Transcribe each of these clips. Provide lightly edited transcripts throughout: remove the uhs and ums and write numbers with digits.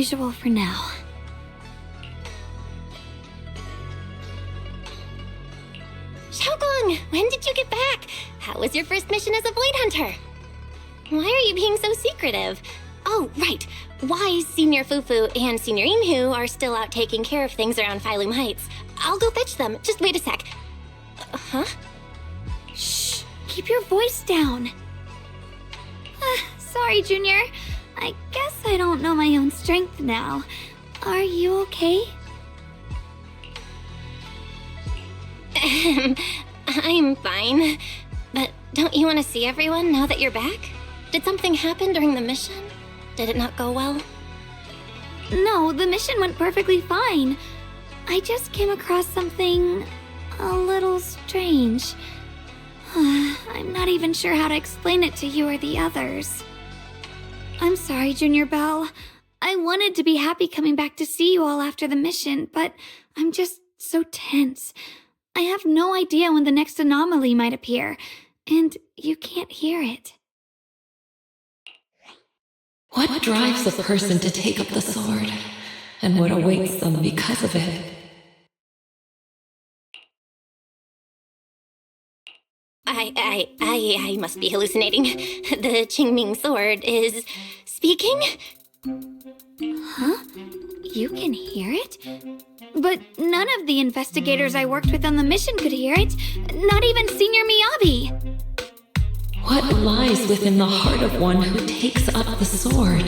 usual for now. Xiaogong, when did you get back? How was your first mission as a Void Hunter? Why are you being so secretive? Oh, right. Wise Senior Fufu and Senior Inhu are still out taking care of things around Phylum Heights. I'll go fetch them. Just wait a sec. Huh? Shh! Keep your voice down. Sorry, Junior. I guess I don't know my own strength now. Are you okay? I'm fine. But don't you want to see everyone now that you're back? Did something happen during the mission? Did it not go well? No, the mission went perfectly fine. I just came across something a little strange. I'm not even sure how to explain it to you or the others. I'm sorry, Junior Belle. I wanted to be happy coming back to see you all after the mission, but I'm just so tense. I have no idea when the next anomaly might appear, and you can't hear it. What drives a person to take up the sword, and what awaits them because of it? I must be hallucinating. The Qingming sword is speaking? Huh? You can hear it? But none of the investigators I worked with on the mission could hear it. Not even Senior Miyabi. What lies within the heart of one who takes up the sword?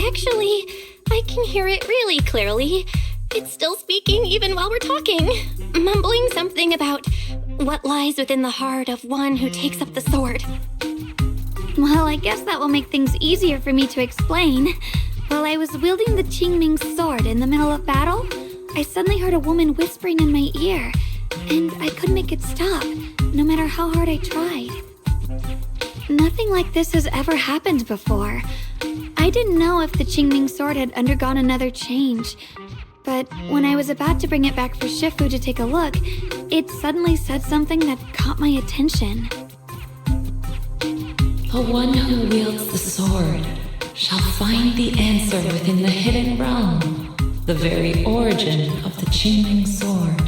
Actually, I can hear it really clearly. It's still speaking even while we're talking, mumbling something about what lies within the heart of one who takes up the sword. Well, I guess that will make things easier for me to explain. While I was wielding the Qingming sword in the middle of battle, I suddenly heard a woman whispering in my ear, and I couldn't make it stop, no matter how hard I tried. Nothing like this has ever happened before. I didn't know if the Qingming sword had undergone another change, but when I was about to bring it back for Shifu to take a look, it suddenly said something that caught my attention. The one who wields the sword shall find the answer within the hidden realm, the very origin of the Qingming sword.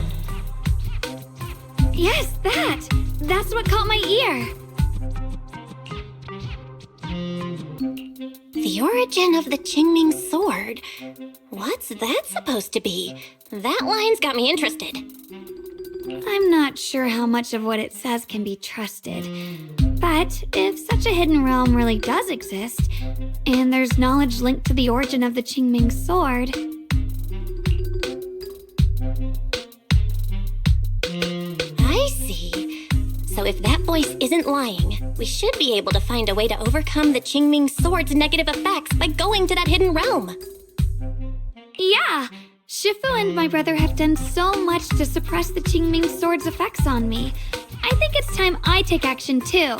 Yes, that's what caught my ear. The origin of the Qingming sword? What's that supposed to be? That line's got me interested. I'm not sure how much of what it says can be trusted. But if such a hidden realm really does exist, and there's knowledge linked to the origin of the Qingming sword... I see. So if that voice isn't lying, we should be able to find a way to overcome the Qingming sword's negative effects by going to that hidden realm. Yeah! Shifu and my brother have done so much to suppress the Qingming sword's effects on me. I think it's time I take action too.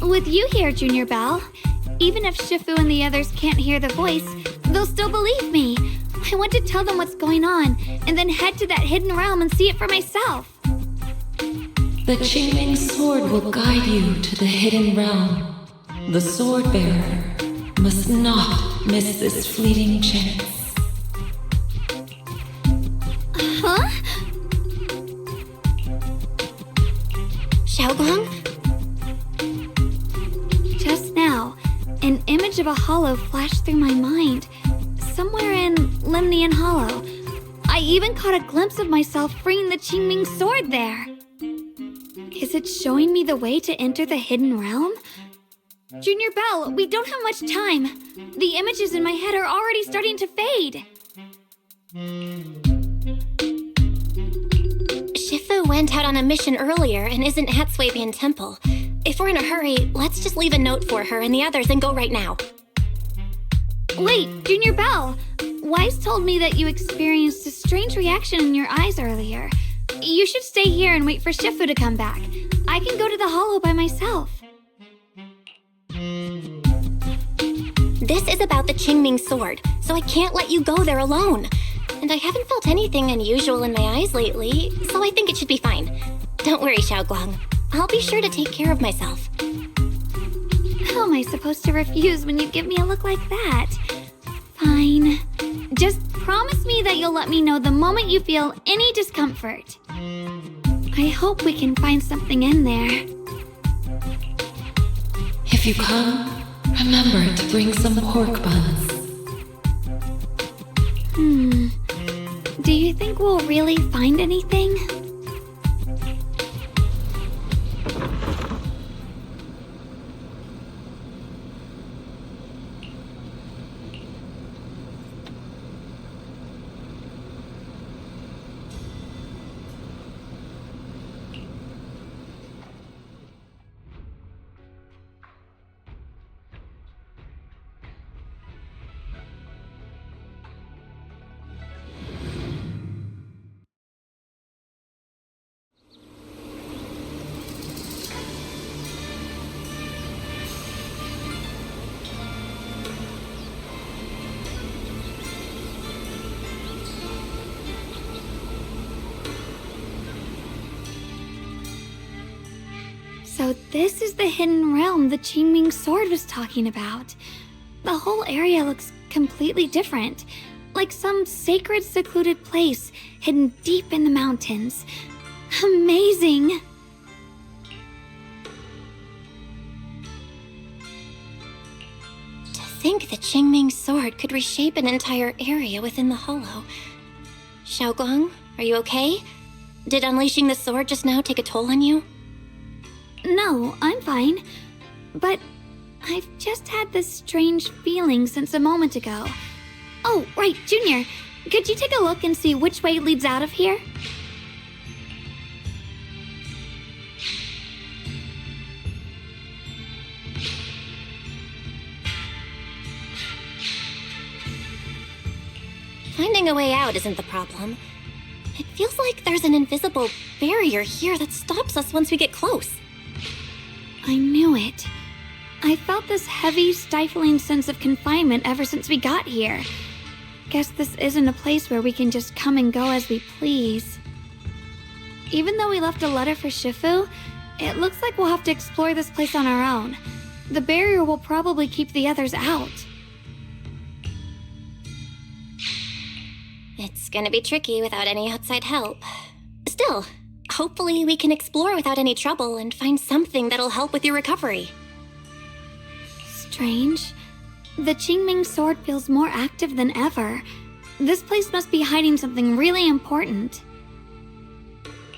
With you here, Junior Belle, even if Shifu and the others can't hear the voice, they'll still believe me. I want to tell them what's going on, and then head to that hidden realm and see it for myself. The Qingming sword will guide you to the hidden realm. The sword bearer must not miss this fleeting chance. Huh? Xiaogong? Just now, an image of a hollow flashed through my mind, somewhere in Limnian Hollow. I even caught a glimpse of myself freeing the Qingming sword there. Is it showing me the way to enter the hidden realm? Junior Belle, we don't have much time. The images in my head are already starting to fade. Shifu went out on a mission earlier and isn't at Swabian Temple. If we're in a hurry, let's just leave a note for her and the others and go right now. Wait, Junior Belle! Wise told me that you experienced a strange reaction in your eyes earlier. You should stay here and wait for Shifu to come back. I can go to the hollow by myself. This is about the Qingming sword, so I can't let you go there alone. And I haven't felt anything unusual in my eyes lately, so I think it should be fine. Don't worry, Xiaoguang. I'll be sure to take care of myself. How am I supposed to refuse when you give me a look like that? Fine. Just promise me that you'll let me know the moment you feel any discomfort. I hope we can find something in there. If you come, remember to bring some pork buns. Do you think we'll really find anything? So this is the hidden realm the Qingming sword was talking about. The whole area looks completely different, like some sacred secluded place hidden deep in the mountains. Amazing! To think the Qingming sword could reshape an entire area within the hollow. Xiaoguang, are you okay? Did unleashing the sword just now take a toll on you? No, I'm fine. But I've just had this strange feeling since a moment ago. Oh, right, Junior. Could you take a look and see which way leads out of here? Finding a way out isn't the problem. It feels like there's an invisible barrier here that stops us once we get close. I knew it. I felt this heavy, stifling sense of confinement ever since we got here. Guess this isn't a place where we can just come and go as we please. Even though we left a letter for Shifu, it looks like we'll have to explore this place on our own. The barrier will probably keep the others out. It's gonna be tricky without any outside help. Still, hopefully we can explore without any trouble and find something that'll help with your recovery. Strange. The Qingming sword feels more active than ever. This place must be hiding something really important.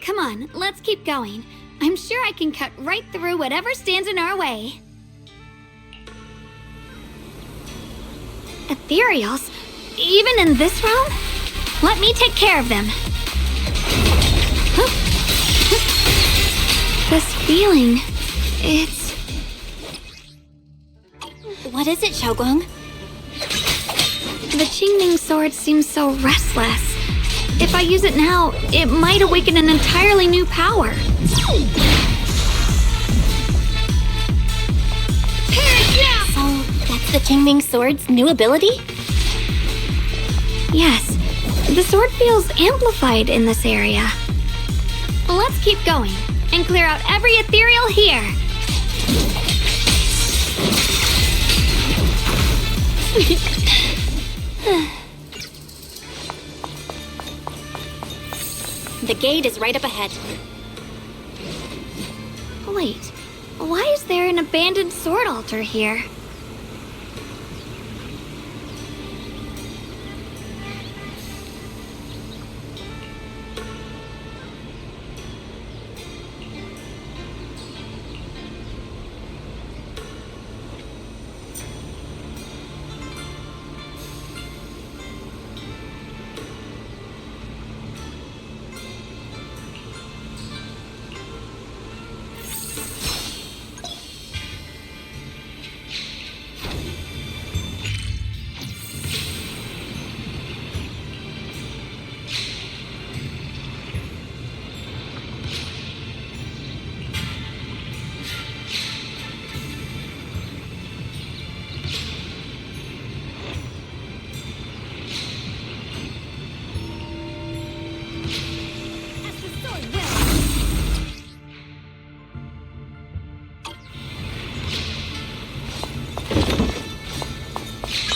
Come on, let's keep going. I'm sure I can cut right through whatever stands in our way. Ethereals? Even in this realm? Let me take care of them. This feeling, it's... What is it, Xiaoguang? The Qingming sword seems so restless. If I use it now, it might awaken an entirely new power. So, that's the Qingming sword's new ability? Yes, the sword feels amplified in this area. Let's keep going and clear out every ethereal here. The gate is right up ahead. Wait, why is there an abandoned sword altar here?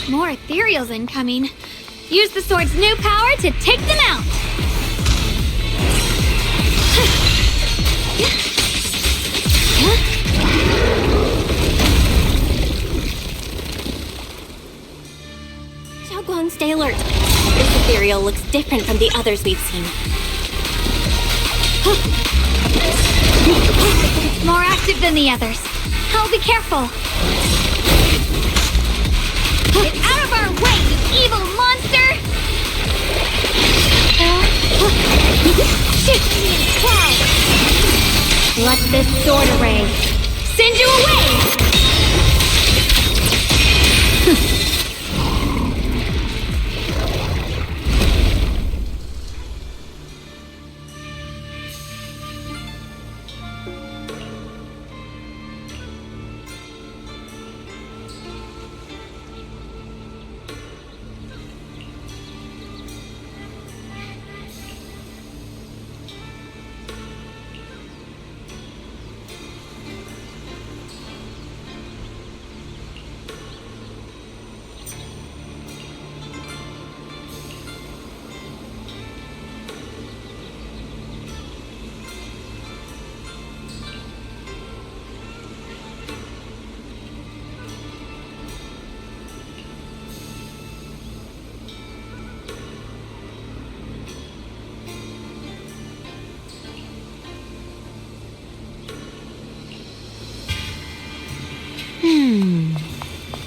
More ethereals incoming. Use the sword's new power to take them out! Xiaoguang, stay alert. This ethereal looks different from the others we've seen. It's more active than the others. I'll be careful. Get out of our way, you evil monster! Let this sword array send you away!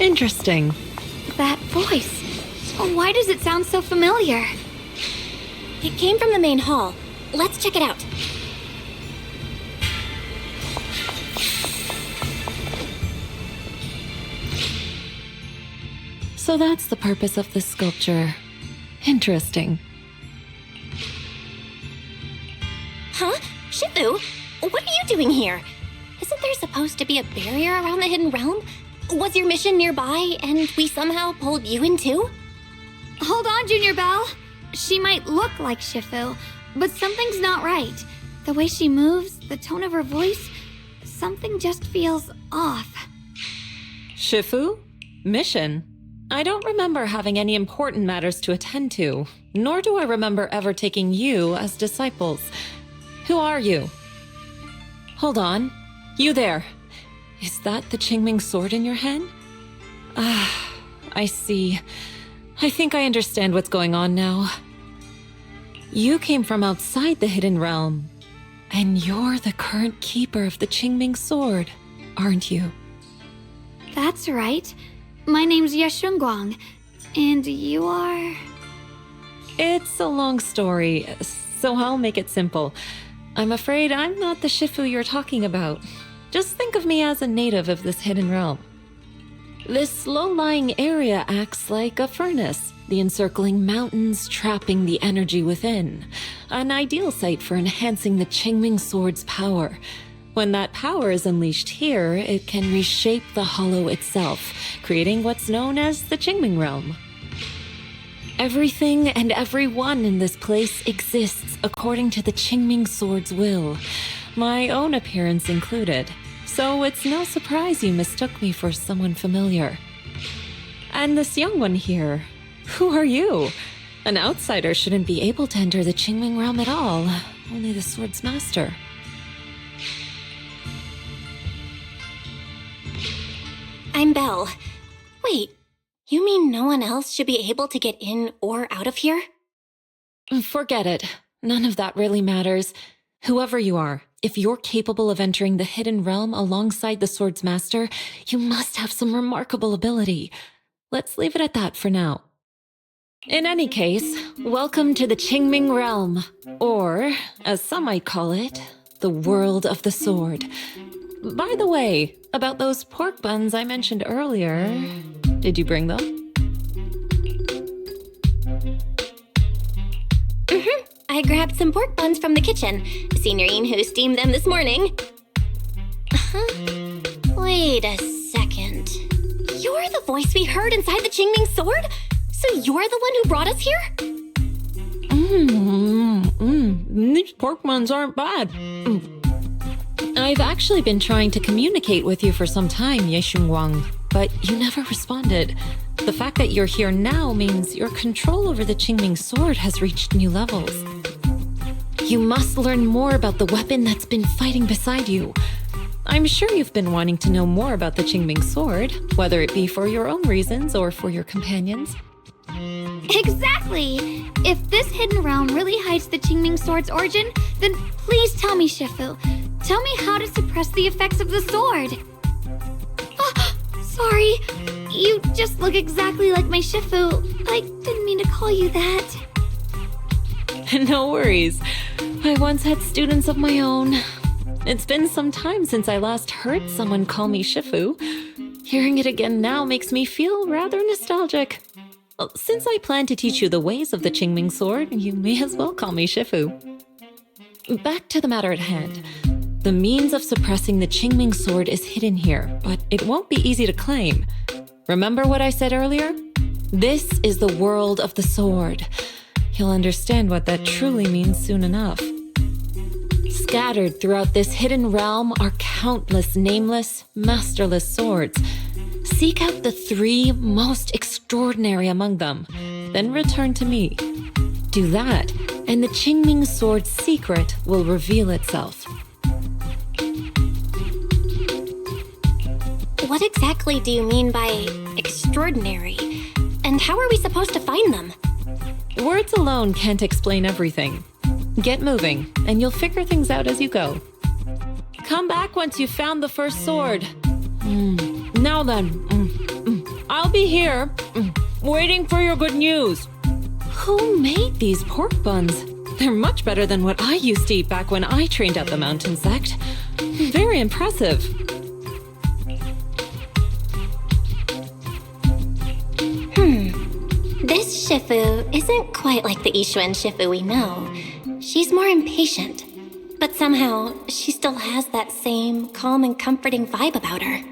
Interesting. That voice. Why does it sound so familiar? It came from the main hall. Let's check it out. So that's the purpose of this sculpture. Interesting. Huh? Shifu? What are you doing here? Isn't there supposed to be a barrier around the hidden realm? Was your mission nearby and we somehow pulled you in too? Hold on, Junior Belle. She might look like Shifu, but something's not right. The way she moves, the tone of her voice, something just feels off. Shifu? Mission? I don't remember having any important matters to attend to, nor do I remember ever taking you as disciples. Who are you? Hold on. You there. Is that the Qingming sword in your hand? Ah, I see. I think I understand what's going on now. You came from outside the hidden realm, and you're the current keeper of the Qingming sword, aren't you? That's right. My name's Yeshunguang, and you are... It's a long story, so I'll make it simple. I'm afraid I'm not the Shifu you're talking about. Just think of me as a native of this hidden realm. This low-lying area acts like a furnace, the encircling mountains trapping the energy within. An ideal site for enhancing the Qingming sword's power. When that power is unleashed here, it can reshape the hollow itself, creating what's known as the Qingming realm. Everything and everyone in this place exists according to the Qingming sword's will, my own appearance included. So it's no surprise you mistook me for someone familiar. And this young one here, who are you? An outsider shouldn't be able to enter the Qingming realm at all, only the sword's master. I'm Belle. Wait, you mean no one else should be able to get in or out of here? Forget it. None of that really matters. Whoever you are, if you're capable of entering the hidden realm alongside the sword's master, you must have some remarkable ability. Let's leave it at that for now. In any case, welcome to the Qingming realm, or, as some might call it, the world of the sword. By the way, about those pork buns I mentioned earlier, did you bring them? I grabbed some pork buns from the kitchen. Senior Inhu steamed them this morning. Wait a second. You're the voice we heard inside the Qingming sword? So you're the one who brought us here? These pork buns aren't bad. I've actually been trying to communicate with you for some time, Yeshunguang, but you never responded. The fact that you're here now means your control over the Qingming sword has reached new levels. You must learn more about the weapon that's been fighting beside you. I'm sure you've been wanting to know more about the Qingming sword, whether it be for your own reasons or for your companions. Exactly! If this hidden realm really hides the Qingming sword's origin, then please tell me, Shifu. Tell me how to suppress the effects of the sword. Oh, sorry. You just look exactly like my Shifu. I didn't mean to call you that. No worries. I once had students of my own. It's been some time since I last heard someone call me Shifu. Hearing it again now makes me feel rather nostalgic. Well, since I plan to teach you the ways of the Qingming sword, you may as well call me Shifu. Back to the matter at hand. The means of suppressing the Qingming sword is hidden here, but it won't be easy to claim. Remember what I said earlier? This is the world of the sword. You'll understand what that truly means soon enough. Scattered throughout this hidden realm are countless nameless, masterless swords. Seek out the 3 most extraordinary among them, then return to me. Do that, and the Qingming sword's secret will reveal itself. What exactly do you mean by extraordinary? And how are we supposed to find them? Words alone can't explain everything. Get moving, and you'll figure things out as you go. Come back once you've found the first sword. Now then, I'll be here, waiting for your good news. Who made these pork buns? They're much better than what I used to eat back when I trained at the mountain sect. Very impressive. This Shifu isn't quite like the Ishuan Shifu we know. She's more impatient, but somehow she still has that same calm and comforting vibe about her.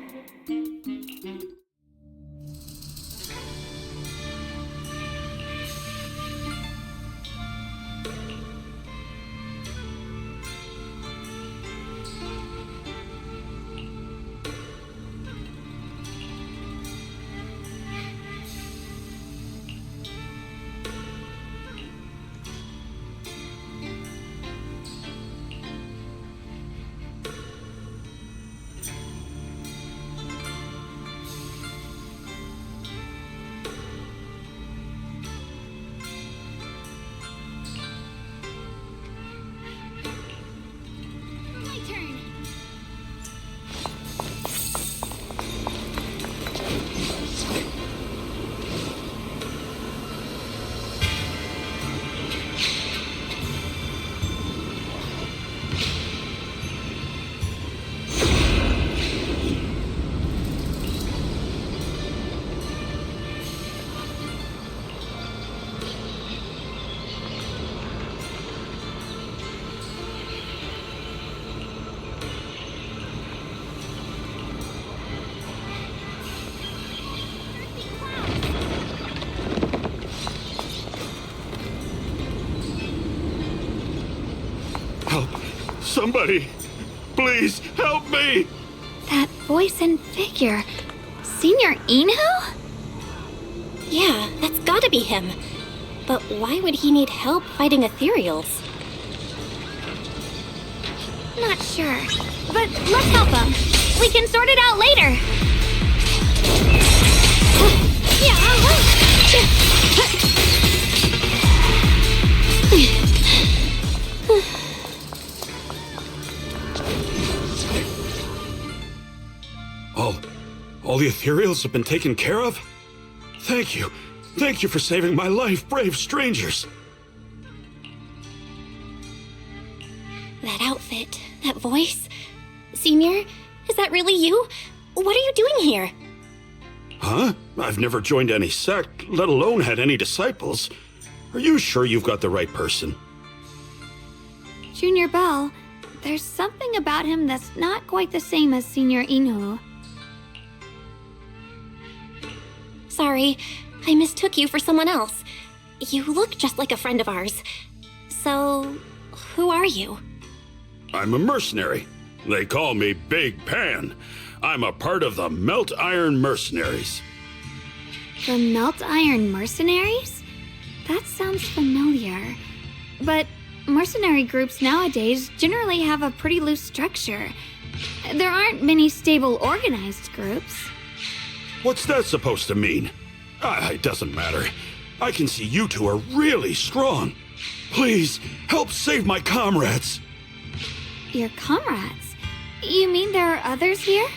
Somebody, please help me! That voice and figure. Senior Inhu? Yeah, that's gotta be him. But why would he need help fighting ethereals? Not sure. But let's help him. We can sort it out later. All the ethereals have been taken care of? Thank you. Thank you for saving my life, brave strangers. That outfit, that voice. Senior, is that really you? What are you doing here? Huh? I've never joined any sect, let alone had any disciples. Are you sure you've got the right person? Junior Belle, there's something about him that's not quite the same as Senior Inhu. Sorry, I mistook you for someone else. You look just like a friend of ours. So, who are you? I'm a mercenary. They call me Big Pan. I'm a part of the Melt Iron Mercenaries. The Melt Iron Mercenaries? That sounds familiar. But mercenary groups nowadays generally have a pretty loose structure. There aren't many stable organized groups. What's that supposed to mean? It doesn't matter. I can see you two are really strong. Please, help save my comrades. Your comrades? You mean there are others here?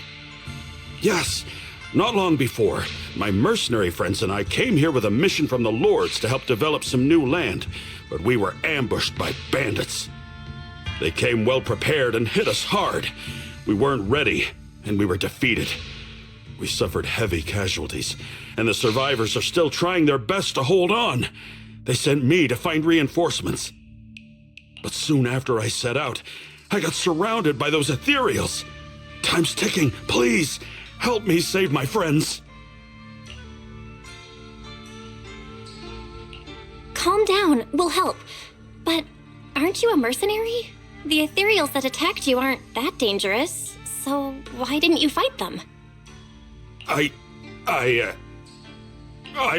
Yes. Not long before, my mercenary friends and I came here with a mission from the Lords to help develop some new land, but we were ambushed by bandits. They came well prepared and hit us hard. We weren't ready, and we were defeated. We suffered heavy casualties, and the survivors are still trying their best to hold on. They sent me to find reinforcements. But soon after I set out, I got surrounded by those ethereals. Time's ticking. Please, help me save my friends. Calm down, we'll help. But aren't you a mercenary? The ethereals that attacked you aren't that dangerous, so why didn't you fight them? I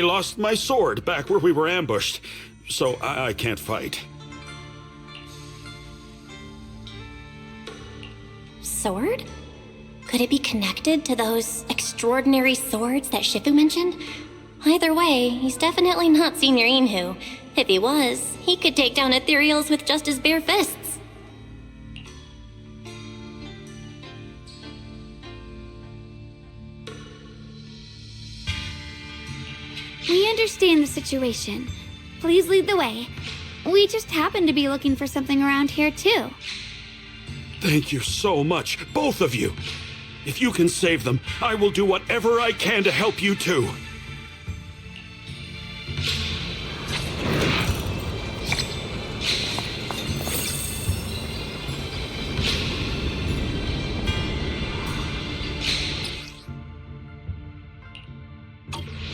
lost my sword back where we were ambushed, so I can't fight. Sword? Could it be connected to those extraordinary swords that Shifu mentioned? Either way, he's definitely not Senior Inhu. If he was, he could take down ethereals with just his bare fists. We understand the situation. Please lead the way. We just happen to be looking for something around here, too. Thank you so much, both of you. If you can save them, I will do whatever I can to help you too.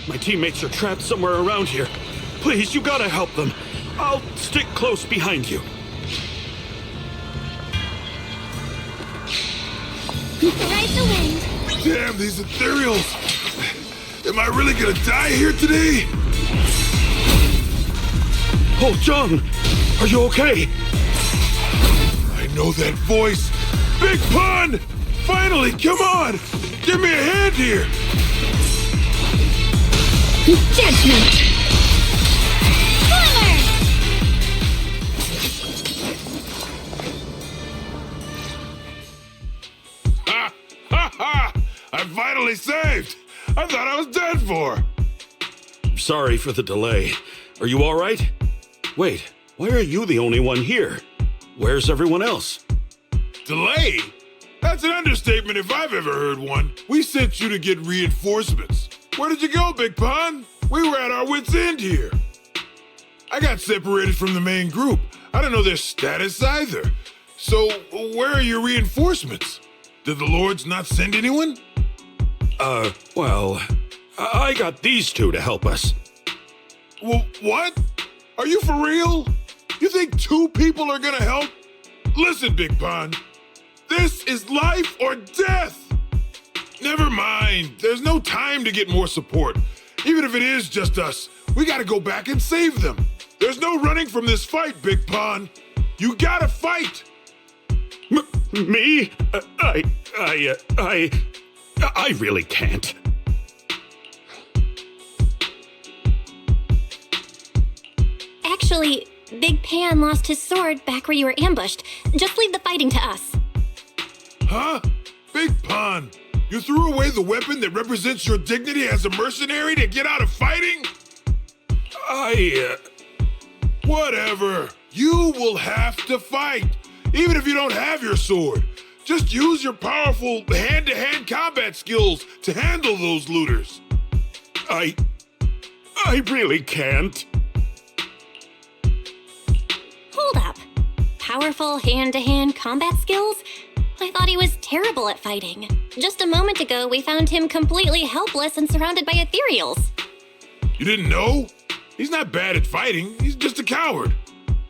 My teammates are trapped somewhere around here. Please, you gotta help them. I'll stick close behind you. Ride the wind. Damn, these ethereals! Am I really gonna die here today? Oh, John! Are you okay? I know that voice! Big Pun! Finally, come on! Give me a hand here! Judgment! Slammer! Ha! Ha ha! I'm finally saved! I thought I was dead for! Sorry for the delay. Are you all right? Wait, why are you the only one here? Where's everyone else? Delay? That's an understatement if I've ever heard one. We sent you to get reinforcements. Where did you go, Big Pun? We were at our wits' end here. I got separated from the main group. I don't know their status either. So, where are your reinforcements? Did the Lords not send anyone? Well, I got these two to help us. What? Are you for real? You think two people are gonna help? Listen, Big Pun. This is life or death. Never mind. There's no time to get more support. Even if it is just us, we gotta go back and save them. There's no running from this fight, Big Pun. You gotta fight. Me? I really can't. Actually, Big Pan lost his sword back where you were ambushed. Just leave the fighting to us. Huh? Big Pun, you threw away the weapon that represents your dignity as a mercenary to get out of fighting? Whatever. You will have to fight, even if you don't have your sword. Just use your powerful hand-to-hand combat skills to handle those looters. I really can't. Hold up. Powerful hand-to-hand combat skills? I thought he was terrible at fighting. Just a moment ago, we found him completely helpless and surrounded by ethereals. You didn't know? He's not bad at fighting. He's just a coward.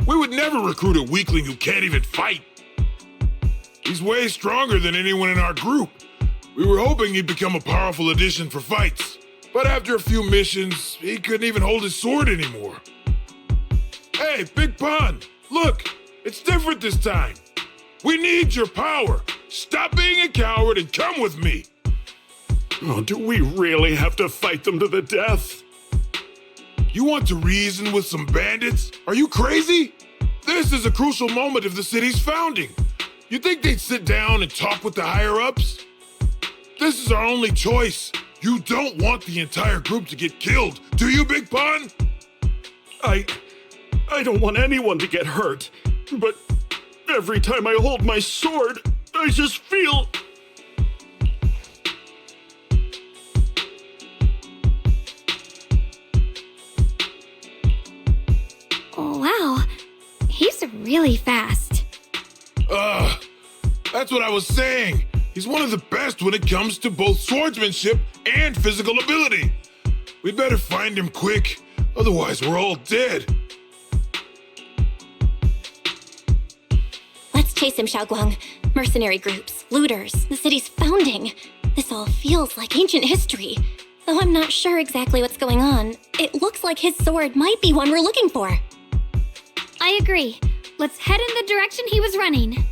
We would never recruit a weakling who can't even fight. He's way stronger than anyone in our group. We were hoping he'd become a powerful addition for fights. But after a few missions, he couldn't even hold his sword anymore. Hey, Big Pun, look, it's different this time. We need your power. Stop being a coward and come with me. Oh, do we really have to fight them to the death? You want to reason with some bandits? Are you crazy? This is a crucial moment of the city's founding. You think they'd sit down and talk with the higher-ups? This is our only choice. You don't want the entire group to get killed, do you, Big Pun? I don't want anyone to get hurt, but every time I hold my sword, I just feel... Wow, he's really fast. That's what I was saying. He's one of the best when it comes to both swordsmanship and physical ability. We'd better find him quick, otherwise we're all dead. Let's chase him, Xiaoguang. Mercenary groups, looters, the city's founding. This all feels like ancient history. Though I'm not sure exactly what's going on, it looks like his sword might be one we're looking for. I agree. Let's head in the direction he was running.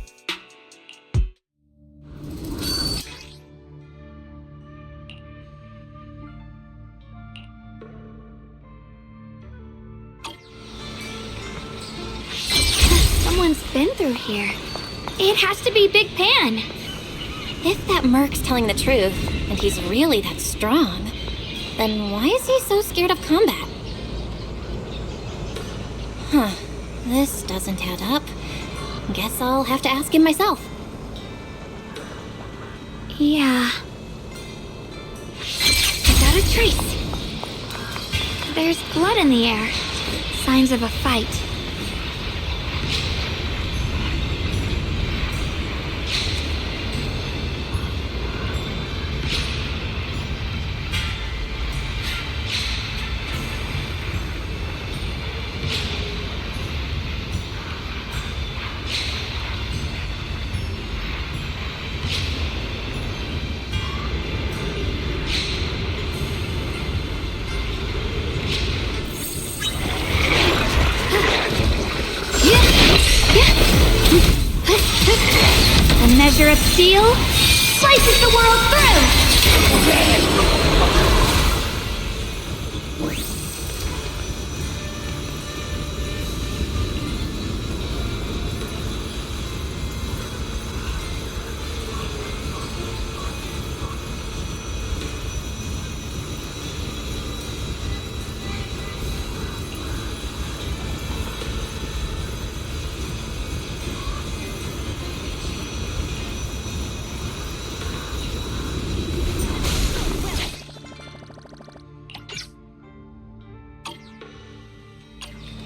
Someone's been through here. It has to be Big Pan. If that merc's telling the truth, and he's really that strong, then why is he so scared of combat? Huh. This doesn't add up. Guess I'll have to ask him myself. Yeah. I got a trace. There's blood in the air. Signs of a fight. A measure of steel slices the world through!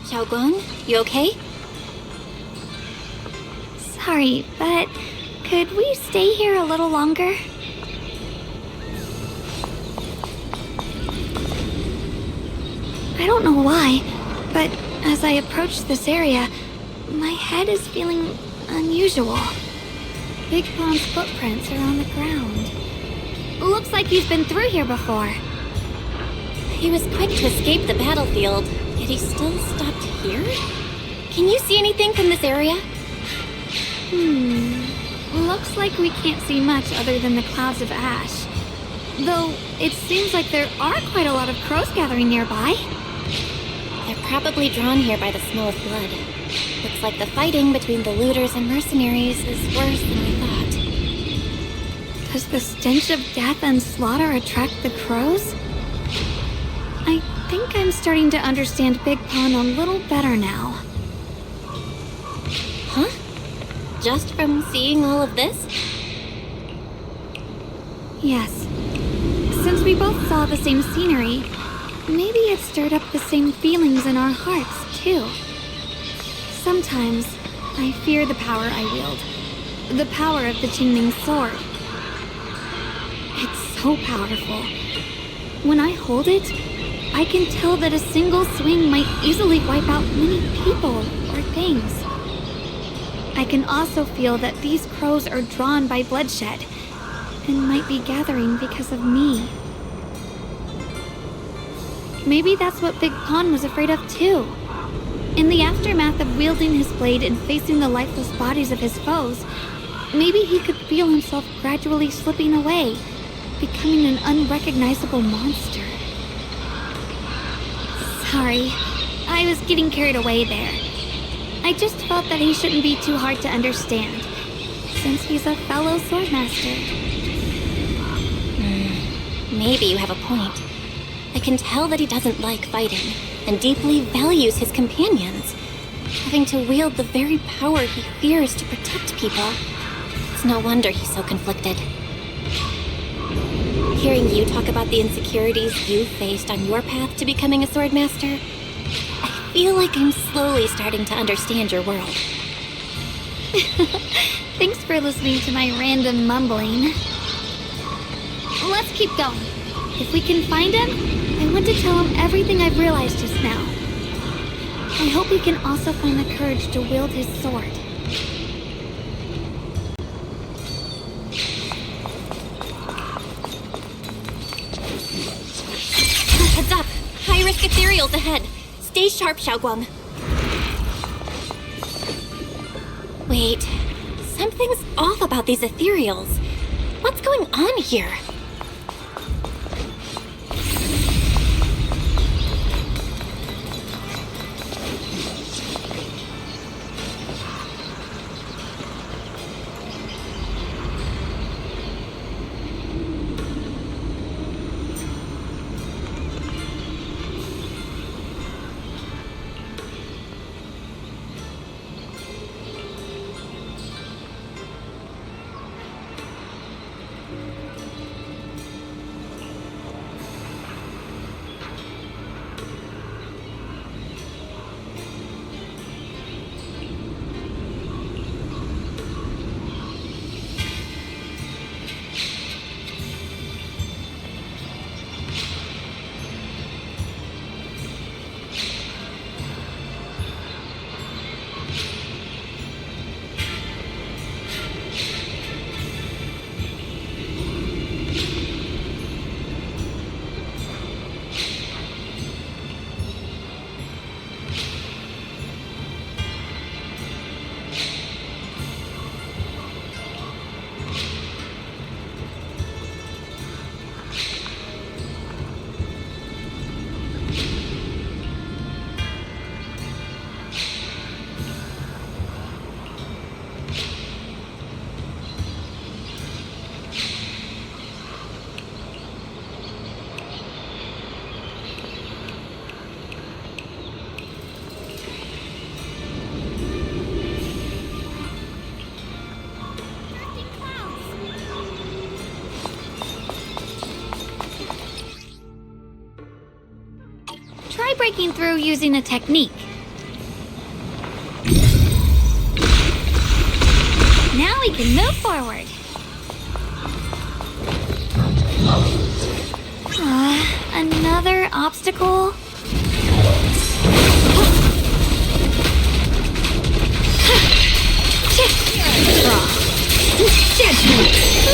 Xiaoguang, you okay? Sorry, but could we stay here a little longer? I don't know why, but as I approach this area, my head is feeling unusual. Big Pon's footprints are on the ground. Looks like he's been through here before. He was quick to escape the battlefield, yet he still stopped here? Can you see anything from this area? Looks like we can't see much other than the clouds of ash. Though, it seems like there are quite a lot of crows gathering nearby. They're probably drawn here by the smell of blood. Looks like the fighting between the looters and mercenaries is worse than we thought. Does the stench of death and slaughter attract the crows? I think I'm starting to understand Big Pon a little better now. Huh? Just from seeing all of this? Yes. Since we both saw the same scenery, maybe it stirred up the same feelings in our hearts, too. Sometimes, I fear the power I wield. The power of the Qingming sword. It's so powerful. When I hold it, I can tell that a single swing might easily wipe out many people or things. I can also feel that these crows are drawn by bloodshed and might be gathering because of me. Maybe that's what Big Pon was afraid of too. In the aftermath of wielding his blade and facing the lifeless bodies of his foes, maybe he could feel himself gradually slipping away, becoming an unrecognizable monster. Sorry, I was getting carried away there. I just felt that he shouldn't be too hard to understand, since he's a fellow swordmaster. Maybe you have a point. I can tell that he doesn't like fighting, and deeply values his companions. Having to wield the very power he fears to protect people. It's no wonder he's so conflicted. Hearing you talk about the insecurities you faced on your path to becoming a swordmaster, I feel like I'm slowly starting to understand your world. Thanks for listening to my random mumbling. Let's keep going. If we can find him, I want to tell him everything I've realized just now. I hope he can also find the courage to wield his sword. Heads up! High-risk ethereals ahead. Stay sharp, Xiaoguang. Wait, something's off about these ethereals. What's going on here? Try breaking through using a technique. Now we can move forward. Another obstacle?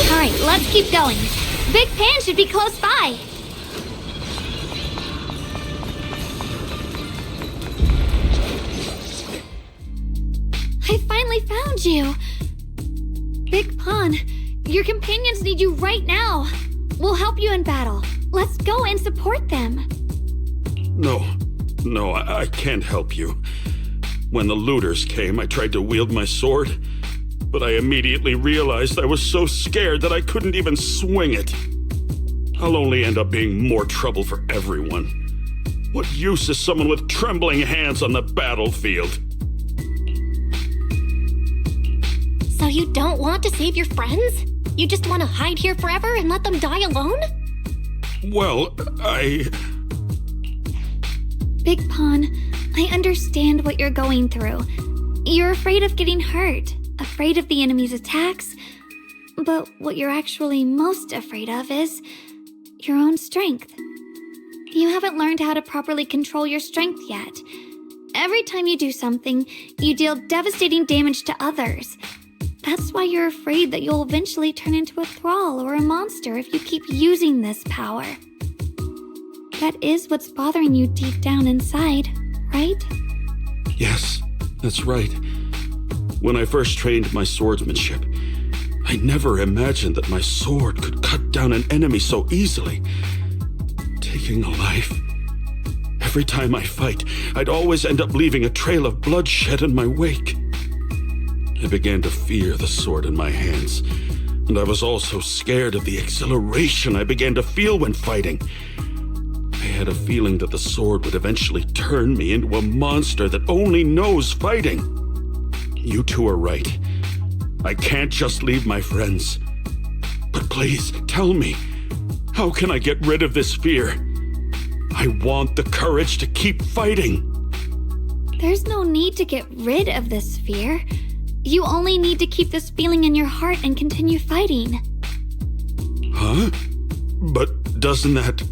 Alright, let's keep going. Big Pan should be close by. I finally found you! Big Pon, your companions need you right now. We'll help you in battle. Let's go and support them. No, I can't help you. When the looters came, I tried to wield my sword, but I immediately realized I was so scared that I couldn't even swing it. I'll only end up being more trouble for everyone. What use is someone with trembling hands on the battlefield? So you don't want to save your friends? You just want to hide here forever and let them die alone? Well, Big Pon, I understand what you're going through. You're afraid of getting hurt, afraid of the enemy's attacks. But what you're actually most afraid of is your own strength. You haven't learned how to properly control your strength yet. Every time you do something, you deal devastating damage to others. That's why you're afraid that you'll eventually turn into a thrall or a monster if you keep using this power. That is what's bothering you deep down inside, right? Yes, that's right. When I first trained my swordsmanship, I never imagined that my sword could cut down an enemy so easily, taking a life. Every time I fight, I'd always end up leaving a trail of bloodshed in my wake. I began to fear the sword in my hands, and I was also scared of the exhilaration I began to feel when fighting. I had a feeling that the sword would eventually turn me into a monster that only knows fighting. You two are right. I can't just leave my friends. But please, tell me, how can I get rid of this fear? I want the courage to keep fighting. There's no need to get rid of this fear. You only need to keep this feeling in your heart and continue fighting. Huh? But doesn't that...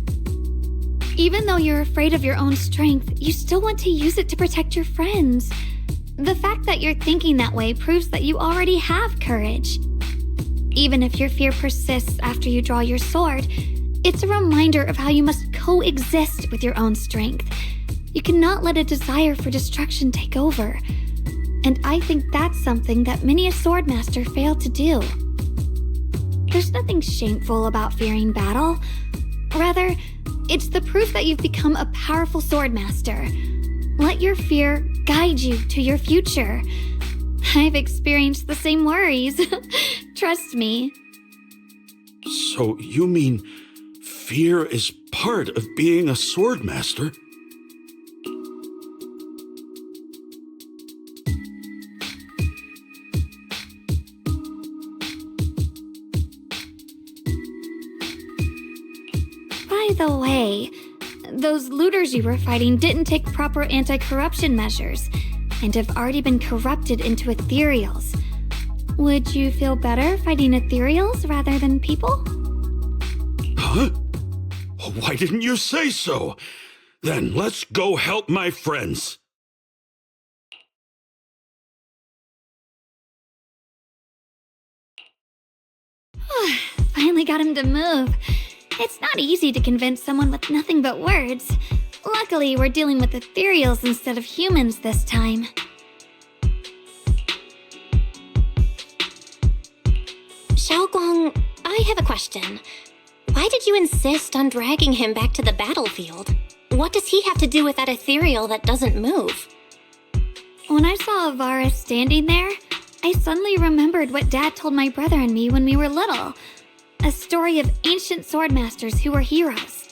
Even though you're afraid of your own strength, you still want to use it to protect your friends. The fact that you're thinking that way proves that you already have courage. Even if your fear persists after you draw your sword, it's a reminder of how you must coexist with your own strength. You cannot let a desire for destruction take over. And I think that's something that many a swordmaster failed to do. There's nothing shameful about fearing battle. Rather, it's the proof that you've become a powerful swordmaster. Let your fear guide you to your future. I've experienced the same worries. Trust me. So you mean fear is part of being a swordmaster? By the way, those looters you were fighting didn't take proper anti-corruption measures and have already been corrupted into ethereals. Would you feel better fighting ethereals rather than people? Huh? Why didn't you say so? Then let's go help my friends. Finally got him to move. It's not easy to convince someone with nothing but words. Luckily, we're dealing with ethereals instead of humans this time. Xiaoguang, I have a question. Why did you insist on dragging him back to the battlefield? What does he have to do with that ethereal that doesn't move? When I saw Avara standing there, I suddenly remembered what Dad told my brother and me when we were little. A story of ancient swordmasters who were heroes.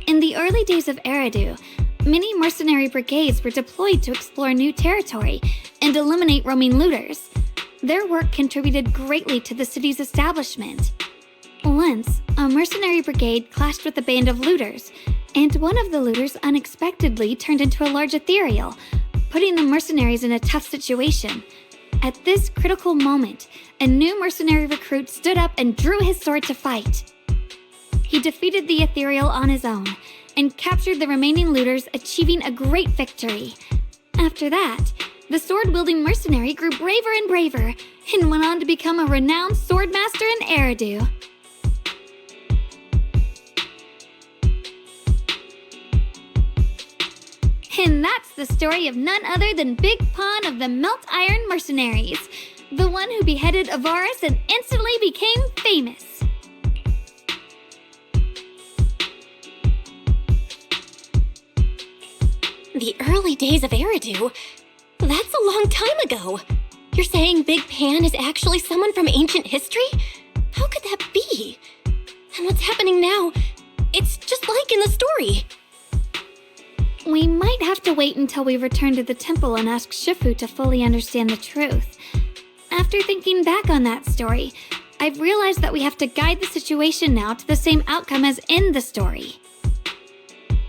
In the early days of Eridu, many mercenary brigades were deployed to explore new territory and eliminate roaming looters. Their work contributed greatly to the city's establishment. Once, a mercenary brigade clashed with a band of looters, and one of the looters unexpectedly turned into a large ethereal, putting the mercenaries in a tough situation. At this critical moment, a new mercenary recruit stood up and drew his sword to fight. He defeated the ethereal on his own and captured the remaining looters, achieving a great victory. After that, the sword-wielding mercenary grew braver and braver and went on to become a renowned swordmaster in Eridu. And that's the story of none other than Big Pon of the Melt Iron Mercenaries, the one who beheaded Avaris and instantly became famous. The early days of Eridu? That's a long time ago. You're saying Big Pan is actually someone from ancient history? How could that be? And what's happening now? It's just like in the story. We might have to wait until we return to the temple and ask Shifu to fully understand the truth. After thinking back on that story, I've realized that we have to guide the situation now to the same outcome as in the story.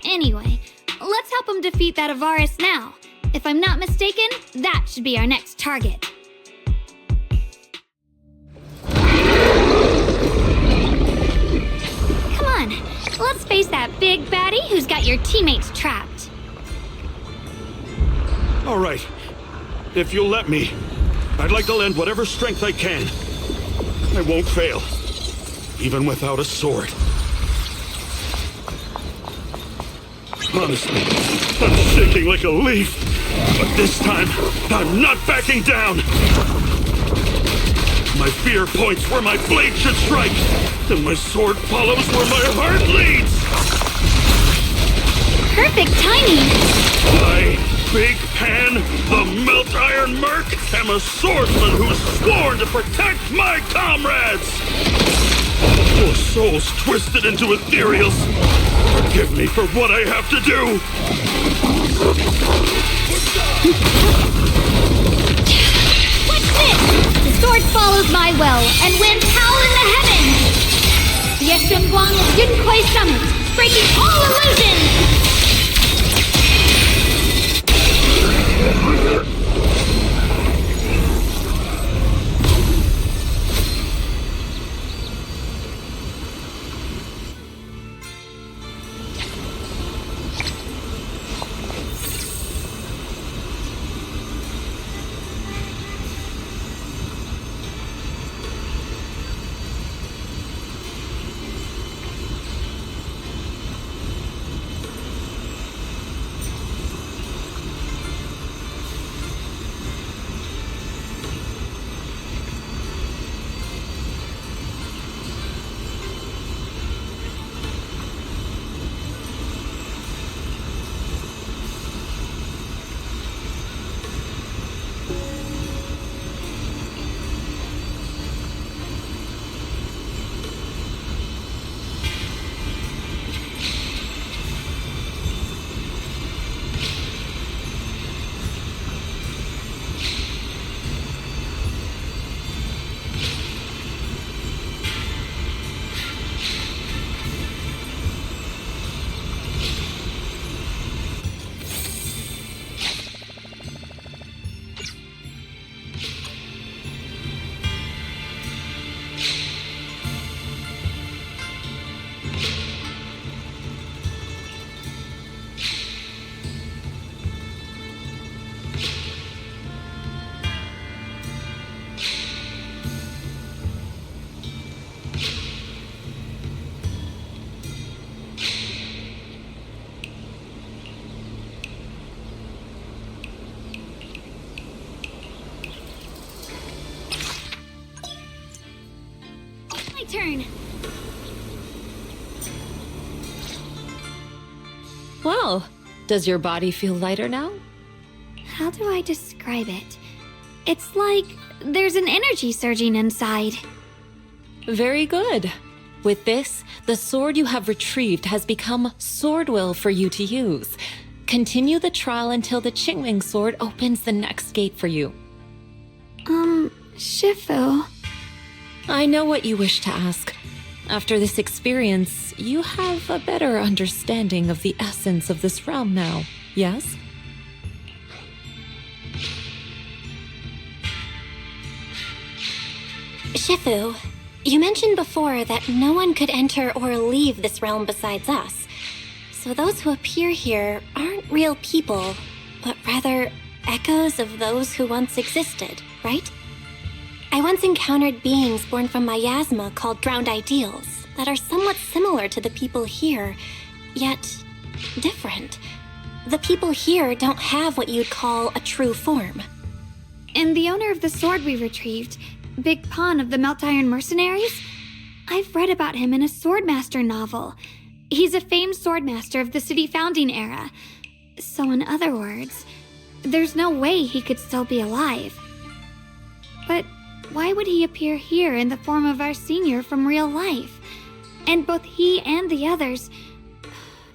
Anyway, let's help him defeat that Avaris now. If I'm not mistaken, that should be our next target. Come on, let's face that big baddie who's got your teammates trapped. All right. If you'll let me, I'd like to lend whatever strength I can. I won't fail, even without a sword. Honestly, I'm shaking like a leaf. But this time, I'm not backing down. My fear points where my blade should strike, and my sword follows where my heart leads. Perfect timing! I, Big Pan, the Melt Iron Merc, am a swordsman who's sworn to protect my comrades! Your souls twisted into ethereals. Forgive me for what I have to do. What's this? The sword follows my will, and winds howl in the heavens! The Yeshunguang of Yunkuei Summit, breaking all illusions! Turn. Well, does your body feel lighter now? How do I describe it? It's like there's an energy surging inside. Very good. With this, the sword you have retrieved has become sword will for you to use. Continue the trial until the Qingming sword opens the next gate for you. Shifu. I know what you wish to ask. After this experience, you have a better understanding of the essence of this realm now, yes? Shifu, you mentioned before that no one could enter or leave this realm besides us. So those who appear here aren't real people, but rather echoes of those who once existed, right? I once encountered beings born from miasma called drowned ideals that are somewhat similar to the people here, yet different. The people here don't have what you'd call a true form. And the owner of the sword we retrieved, Big Pon of the Melt Iron Mercenaries? I've read about him in a swordmaster novel. He's a famed swordmaster of the city founding era. So in other words, there's no way he could still be alive. But why would he appear here in the form of our senior from real life? And both he and the others,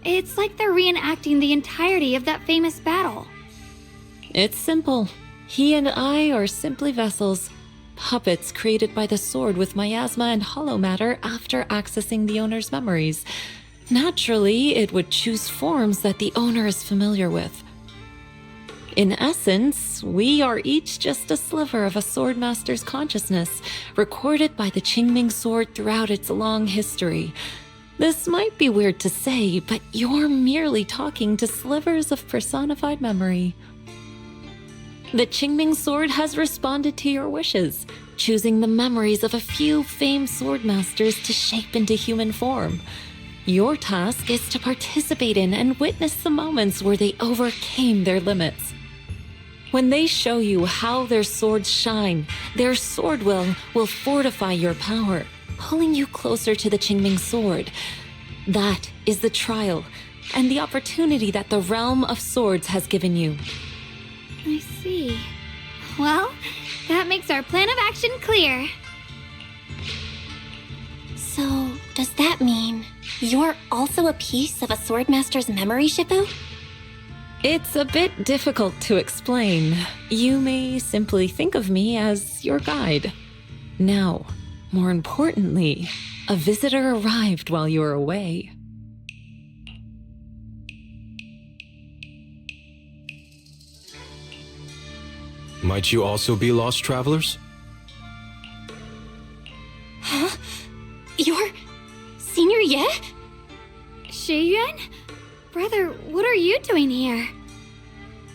it's like they're reenacting the entirety of that famous battle. It's simple. He and I are simply vessels, puppets created by the sword with miasma and hollow matter after accessing the owner's memories. Naturally, it would choose forms that the owner is familiar with. In essence, we are each just a sliver of a swordmaster's consciousness, recorded by the Qingming sword throughout its long history. This might be weird to say, but you're merely talking to slivers of personified memory. The Qingming sword has responded to your wishes, choosing the memories of a few famed swordmasters to shape into human form. Your task is to participate in and witness the moments where they overcame their limits. When they show you how their swords shine, their sword will fortify your power, pulling you closer to the Qingming sword. That is the trial and the opportunity that the realm of swords has given you. I see. Well, that makes our plan of action clear. So, does that mean you're also a piece of a swordmaster's memory, Shifu? It's a bit difficult to explain. You may simply think of me as your guide. Now, more importantly, a visitor arrived while you were away. Might you also be lost travelers? Huh? You're Senior Ye? Shiyuan? Brother, what are you doing here?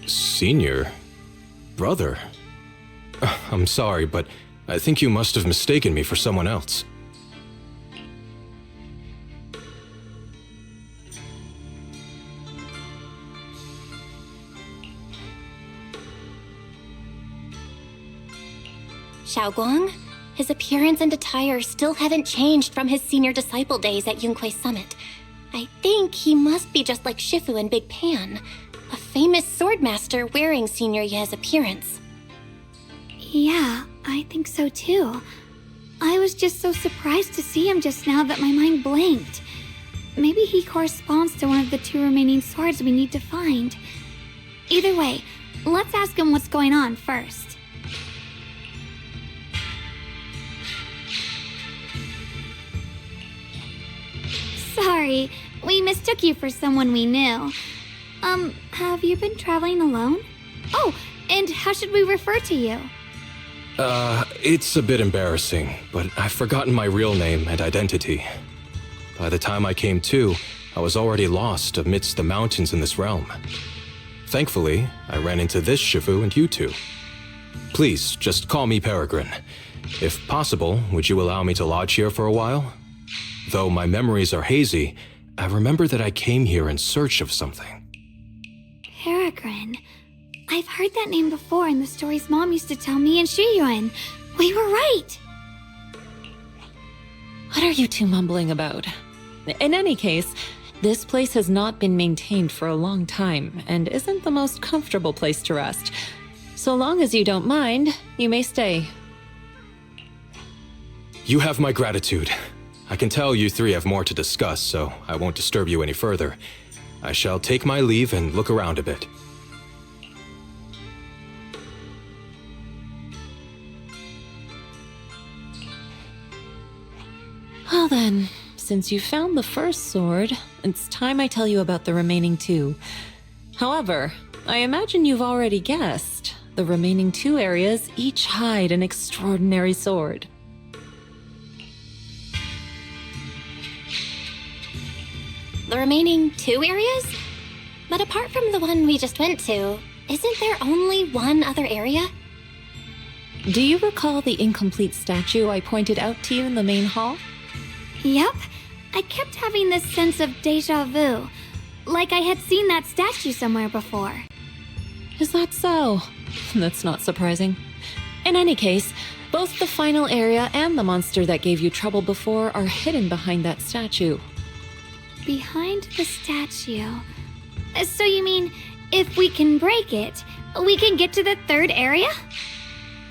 Senior? Brother? I'm sorry, but I think you must have mistaken me for someone else. Xiaoguang? His appearance and attire still haven't changed from his senior disciple days at Yunque Summit. I think he must be just like Shifu and Big Pan, a famous swordmaster wearing Senior Ye's appearance. Yeah, I think so too. I was just so surprised to see him just now that my mind blanked. Maybe he corresponds to one of the 2 remaining swords we need to find. Either way, let's ask him what's going on first. Sorry, we mistook you for someone we knew. Have you been traveling alone? Oh, and how should we refer to you? It's a bit embarrassing, but I've forgotten my real name and identity. By the time I came to, I was already lost amidst the mountains in this realm. Thankfully, I ran into this Shifu and you two. Please, just call me Peregrine. If possible, would you allow me to lodge here for a while? Though my memories are hazy, I remember that I came here in search of something. Peregrine. I've heard that name before in the stories Mom used to tell me and Shiyuan. We were right! What are you two mumbling about? In any case, this place has not been maintained for a long time and isn't the most comfortable place to rest. So long as you don't mind, you may stay. You have my gratitude. I can tell you three have more to discuss, so I won't disturb you any further. I shall take my leave and look around a bit. Well then, since you found the first sword, it's time I tell you about the remaining 2. However, I imagine you've already guessed. The remaining 2 areas each hide an extraordinary sword. The remaining 2 areas? But apart from the one we just went to, isn't there only one other area? Do you recall the incomplete statue I pointed out to you in the main hall? Yep. I kept having this sense of deja vu. Like I had seen that statue somewhere before. Is that so? That's not surprising. In any case, both the final area and the monster that gave you trouble before are hidden behind that statue. Behind the statue. So you mean, if we can break it, we can get to the 3rd area?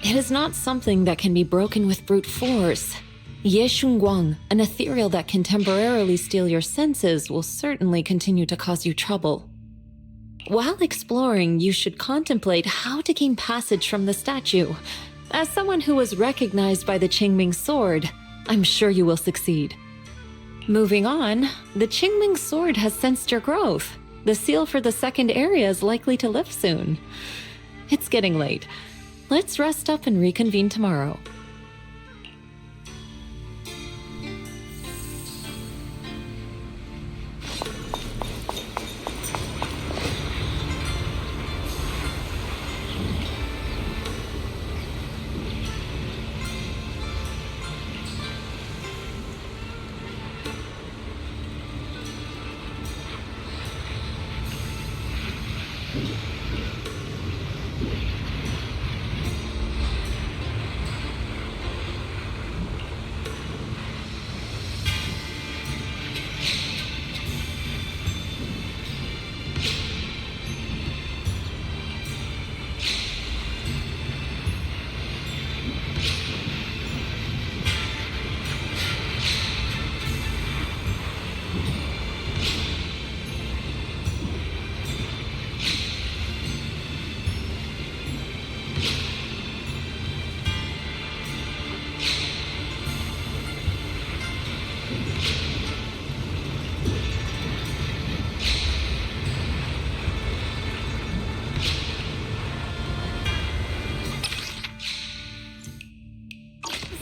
It is not something that can be broken with brute force. Ye Shunguang, an ethereal that can temporarily steal your senses, will certainly continue to cause you trouble. While exploring, you should contemplate how to gain passage from the statue. As someone who was recognized by the Qingming sword, I'm sure you will succeed. Moving on, the Qingming sword has sensed your growth. The seal for the 2nd area is likely to lift soon. It's getting late. Let's rest up and reconvene tomorrow.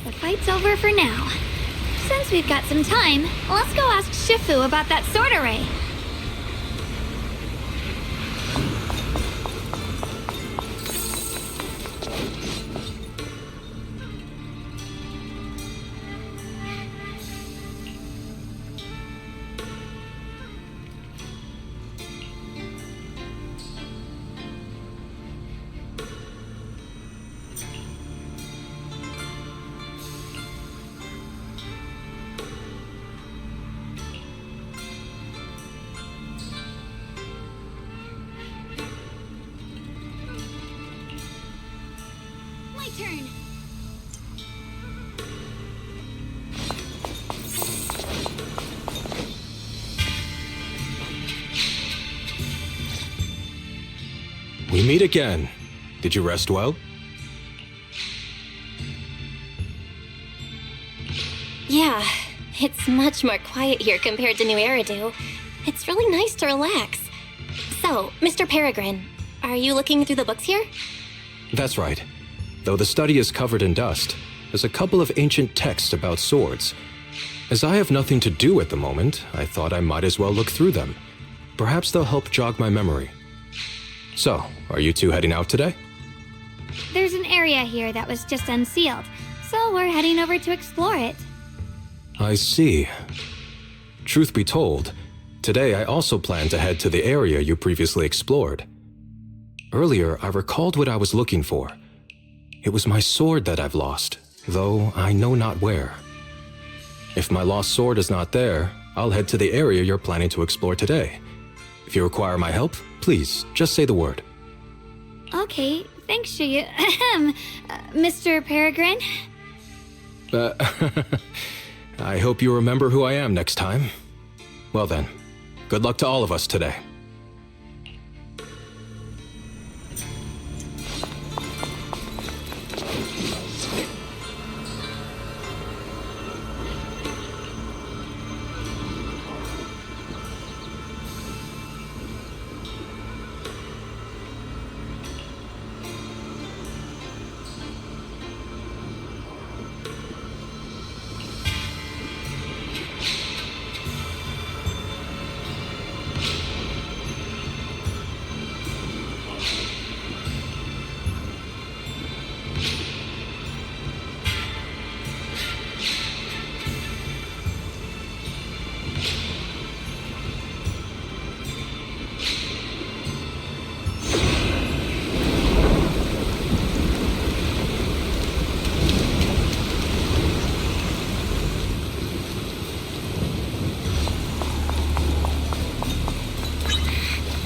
The fight's over for now. Since we've got some time, let's go ask Shifu about that sword array. My turn. We meet again. Did you rest well? Yeah, it's much more quiet here compared to New Eridu. It's really nice to relax. So, Mr. Peregrine, are you looking through the books here? That's right. Though the study is covered in dust, there's a couple of ancient texts about swords. As I have nothing to do at the moment, I thought I might as well look through them. Perhaps they'll help jog my memory. So, are you two heading out today? There's an area here that was just unsealed, so we're heading over to explore it. I see. Truth be told, today I also plan to head to the area you previously explored. Earlier, I recalled what I was looking for. It was my sword that I've lost, though I know not where. If my lost sword is not there, I'll head to the area you're planning to explore today. If you require my help, please, just say the word. Okay, thanks, Mr. Peregrine. I hope you remember who I am next time. Well then, good luck to all of us today.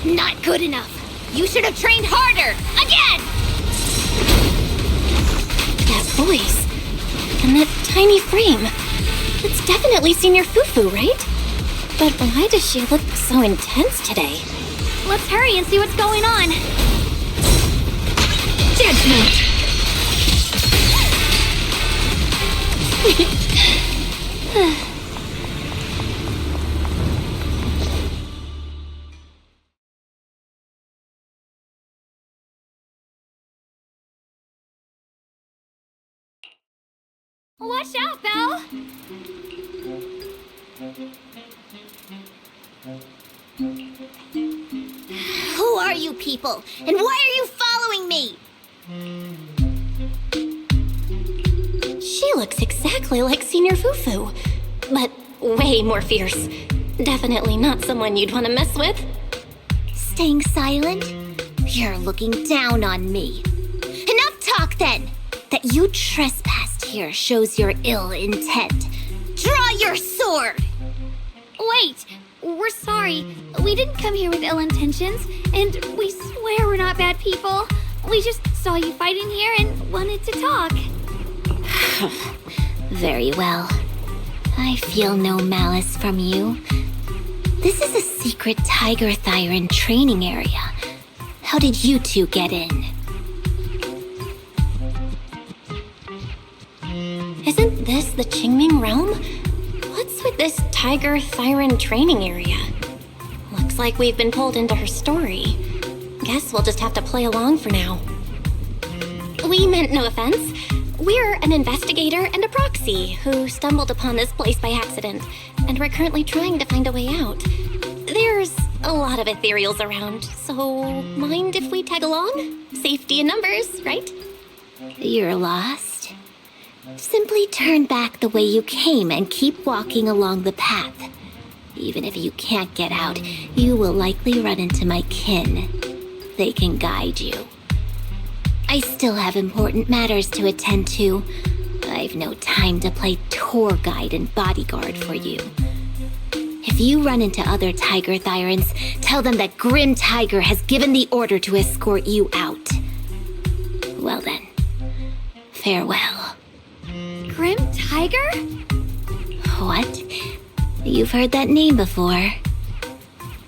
Not good enough. You should have trained harder. Again! That voice. And that tiny frame. It's definitely Senior Fufu, right? But why does she look so intense today? Let's hurry and see what's going on. Judgment! Watch out, Belle! Who are you people? And why are you following me? She looks exactly like Senior Fufu, but way more fierce. Definitely not someone you'd want to mess with. Staying silent? You're looking down on me. Enough talk then! That you trespassed here shows your ill intent. Draw your sword! Wait, we're sorry. We didn't come here with ill intentions, and we swear we're not bad people. We just saw you fighting here and wanted to talk. Very well. I feel no malice from you. This is a secret Tiger Thyran training area. How did you two get in? Isn't this the Qingming realm? What's with this Tiger Thyran training area? Looks like we've been pulled into her story. Guess we'll just have to play along for now. We meant no offense. We're an investigator and a proxy who stumbled upon this place by accident, and we're currently trying to find a way out. There's a lot of ethereals around, so mind if we tag along? Safety in numbers, right? You're lost? Simply turn back the way you came and keep walking along the path. Even if you can't get out, you will likely run into my kin. They can guide you. I still have important matters to attend to. I've no time to play tour guide and bodyguard for you. If you run into other Tiger Thyrans, tell them that Grim Tiger has given the order to escort you out. Well then, farewell. Grim Tiger? What? You've heard that name before.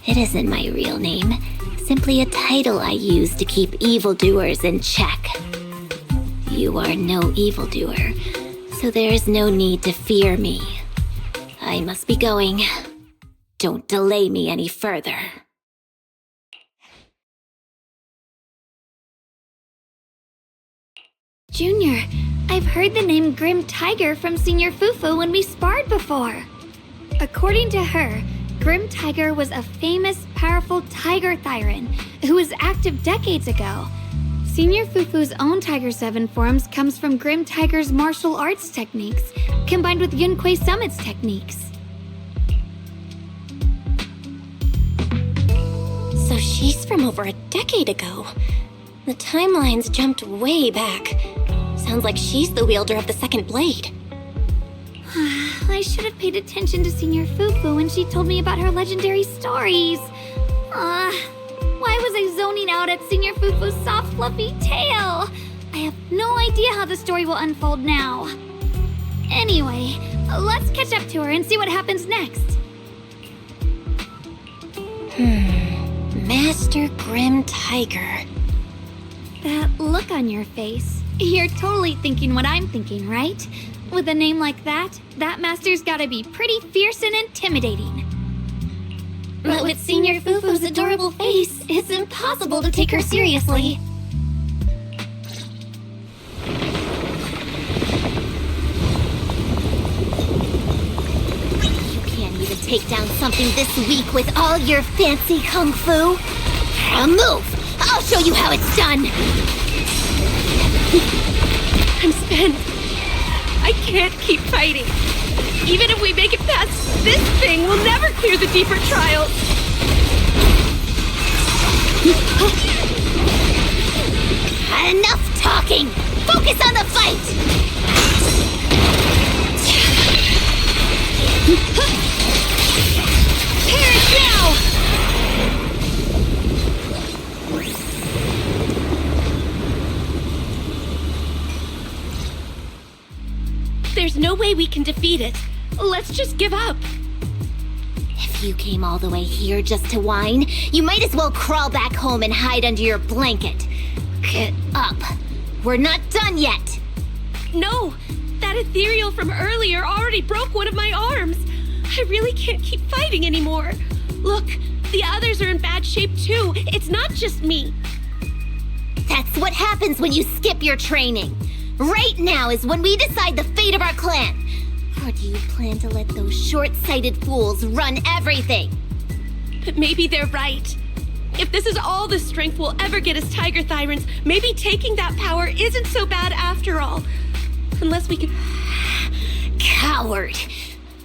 It isn't my real name. Simply a title I use to keep evildoers in check. You are no evildoer, so there is no need to fear me. I must be going. Don't delay me any further. Junior, I've heard the name Grim Tiger from Senior Fufu when we sparred before. According to her, Grim Tiger was a famous, powerful Tiger Thyran who was active decades ago. Senior Fufu's own Tiger 7 forms comes from Grim Tiger's martial arts techniques, combined with Yunquei Summit's techniques. So she's from over a decade ago. The timelines jumped way back. Sounds like she's the wielder of the second blade. I should have paid attention to Senior Fufu when she told me about her legendary stories. Why was I zoning out at Senior Fufu's soft, fluffy tail? I have no idea how the story will unfold now. Anyway, let's catch up to her and see what happens next. Master Grim Tiger. That look on your face. You're totally thinking what I'm thinking, right? With a name like that, that master's gotta be pretty fierce and intimidating. But with Senior Fufu's adorable face, it's impossible to take her seriously. You can't even take down something this weak with all your fancy kung fu. Move! I'll show you how it's done! I'm spent. I can't keep fighting. Even if we make it past this thing, we'll never clear the deeper trials. Enough talking! Focus on the fight! Tear it down! There's no way we can defeat it. Let's just give up. If you came all the way here just to whine, you might as well crawl back home and hide under your blanket. Get up. We're not done yet. No, that ethereal from earlier already broke one of my arms. I really can't keep fighting anymore. Look, the others are in bad shape too. It's not just me. That's what happens when you skip your training. Right now is when we decide the fate of our clan. Or do you plan to let those short-sighted fools run everything? But maybe they're right. If this is all the strength we'll ever get as Tiger Thyrans, maybe taking that power isn't so bad after all. Unless we can... Coward!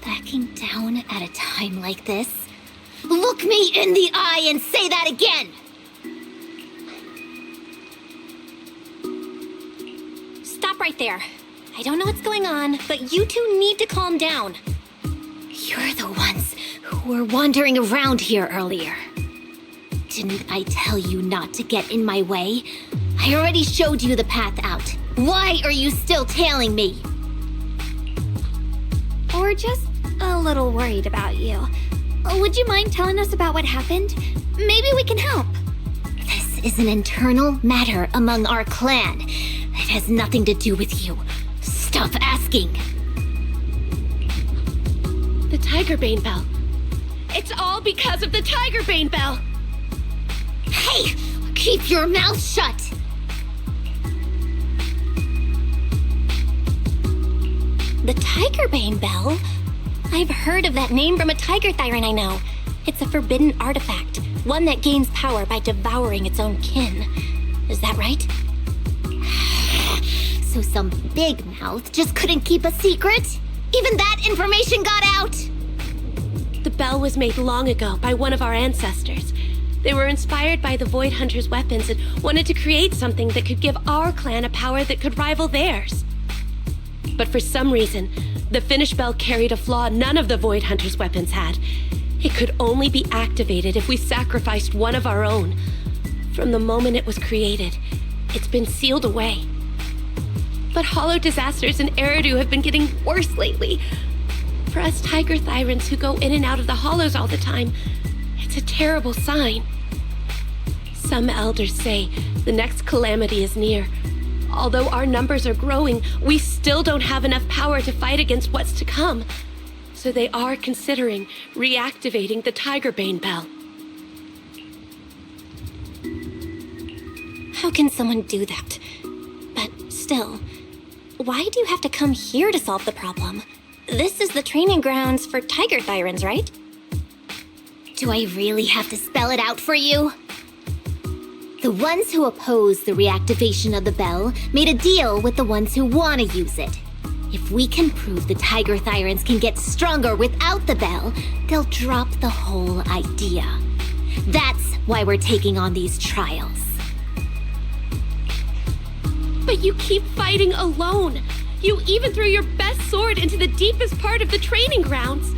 Backing down at a time like this? Look me in the eye and say that again! stop right there. I don't know what's going on, but you two need to calm down. You're the ones who were wandering around here earlier. Didn't I tell you not to get in my way? I already showed you the path out. Why are you still tailing me? Or just a little worried about you. Would you mind telling us about what happened? Maybe we can help. This is an internal matter among our clan. It has nothing to do with you. Stop asking. The Tigerbane Belle. It's all because of the Tigerbane Belle. Hey! Keep your mouth shut! The Tigerbane Belle? I've heard of that name from a tiger thyran I know. It's a forbidden artifact, one that gains power by devouring its own kin. Is that right? So some big mouth just couldn't keep a secret? Even that information got out? The bell was made long ago by one of our ancestors. They were inspired by the Void Hunter's weapons and wanted to create something that could give our clan a power that could rival theirs. But for some reason, the finished bell carried a flaw none of the Void Hunter's weapons had. It could only be activated if we sacrificed one of our own. From the moment it was created, it's been sealed away. But hollow disasters in Eridu have been getting worse lately. For us tiger thyrans who go in and out of the hollows all the time, it's a terrible sign. Some elders say the next calamity is near. Although our numbers are growing, we still don't have enough power to fight against what's to come. So they are considering reactivating the Tigerbane Belle. How can someone do that? But still, why do you have to come here to solve the problem? This is the training grounds for tiger thyrans, right? Do I really have to spell it out for you? The ones who oppose the reactivation of the bell made a deal with the ones who want to use it. If we can prove the tiger thyrans can get stronger without the bell, they'll drop the whole idea. That's why we're taking on these trials. But you keep fighting alone. You even threw your best sword into the deepest part of the training grounds.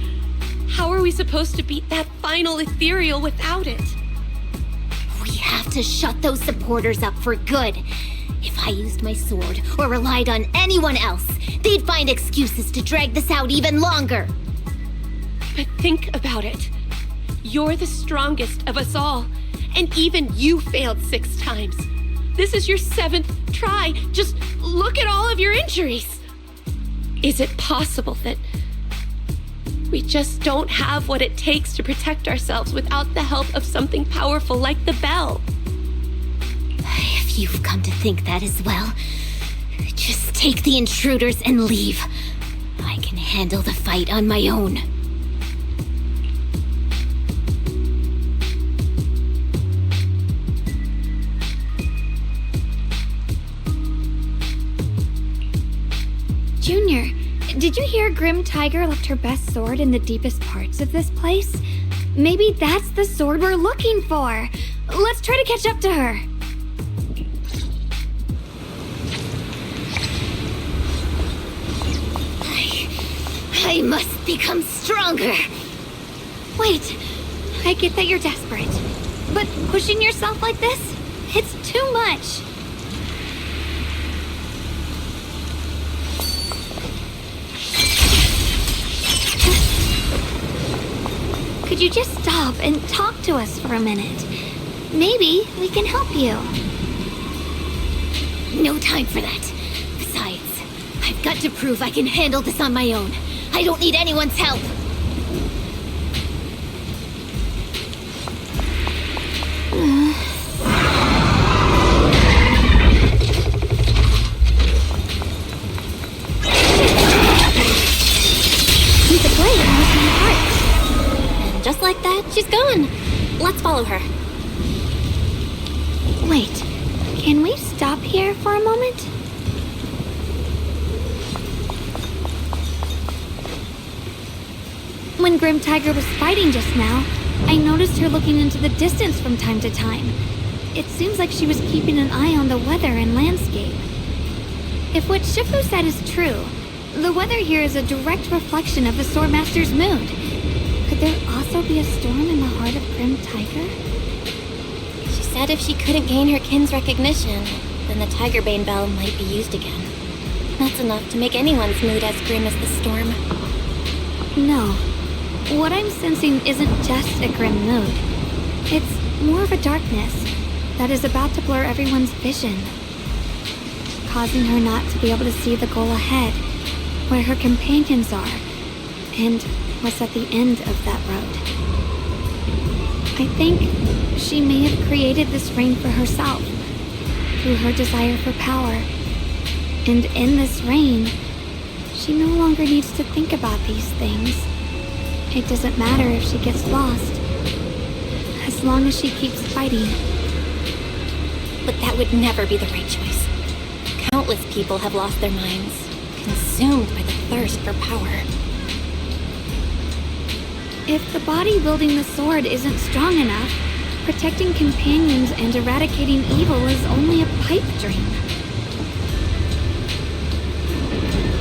How are we supposed to beat that final ethereal without it? We have to shut those supporters up for good. If I used my sword or relied on anyone else, they'd find excuses to drag this out even longer. But think about it. You're the strongest of us all, and even you failed 6 times. This is your 7th try. Just look at all of your injuries. Is it possible that we just don't have what it takes to protect ourselves without the help of something powerful like the bell? If you've come to think that as well, just take the intruders and leave. I can handle the fight on my own. Junior, did you hear Grim Tiger left her best sword in the deepest parts of this place? Maybe that's the sword we're looking for. Let's try to catch up to her. I must become stronger. Wait, I get that you're desperate. But pushing yourself like this? It's too much. Could you just stop and talk to us for a minute? Maybe we can help you. No time for that. Besides, I've got to prove I can handle this on my own. I don't need anyone's help. Keep the blade in my heart. And just like that, she's gone. Let's follow her. Wait, can we stop here for a moment? When Grim Tiger was fighting just now, I noticed her looking into the distance from time to time. It seems like she was keeping an eye on the weather and landscape. If what Shifu said is true, the weather here is a direct reflection of the Swordmaster's mood. Could there also be a storm in the heart of Grim Tiger? She said if she couldn't gain her kin's recognition, then the Tigerbane Bell might be used again. That's enough to make anyone's mood as grim as the storm. No. What I'm sensing isn't just a grim mood. It's more of a darkness that is about to blur everyone's vision, causing her not to be able to see the goal ahead, where her companions are, and what's at the end of that road. I think she may have created this rain for herself, through her desire for power. And in this rain, she no longer needs to think about these things. It doesn't matter if she gets lost, as long as she keeps fighting. But that would never be the right choice. Countless people have lost their minds, consumed by the thirst for power. If the body wielding the sword isn't strong enough, protecting companions and eradicating evil is only a pipe dream.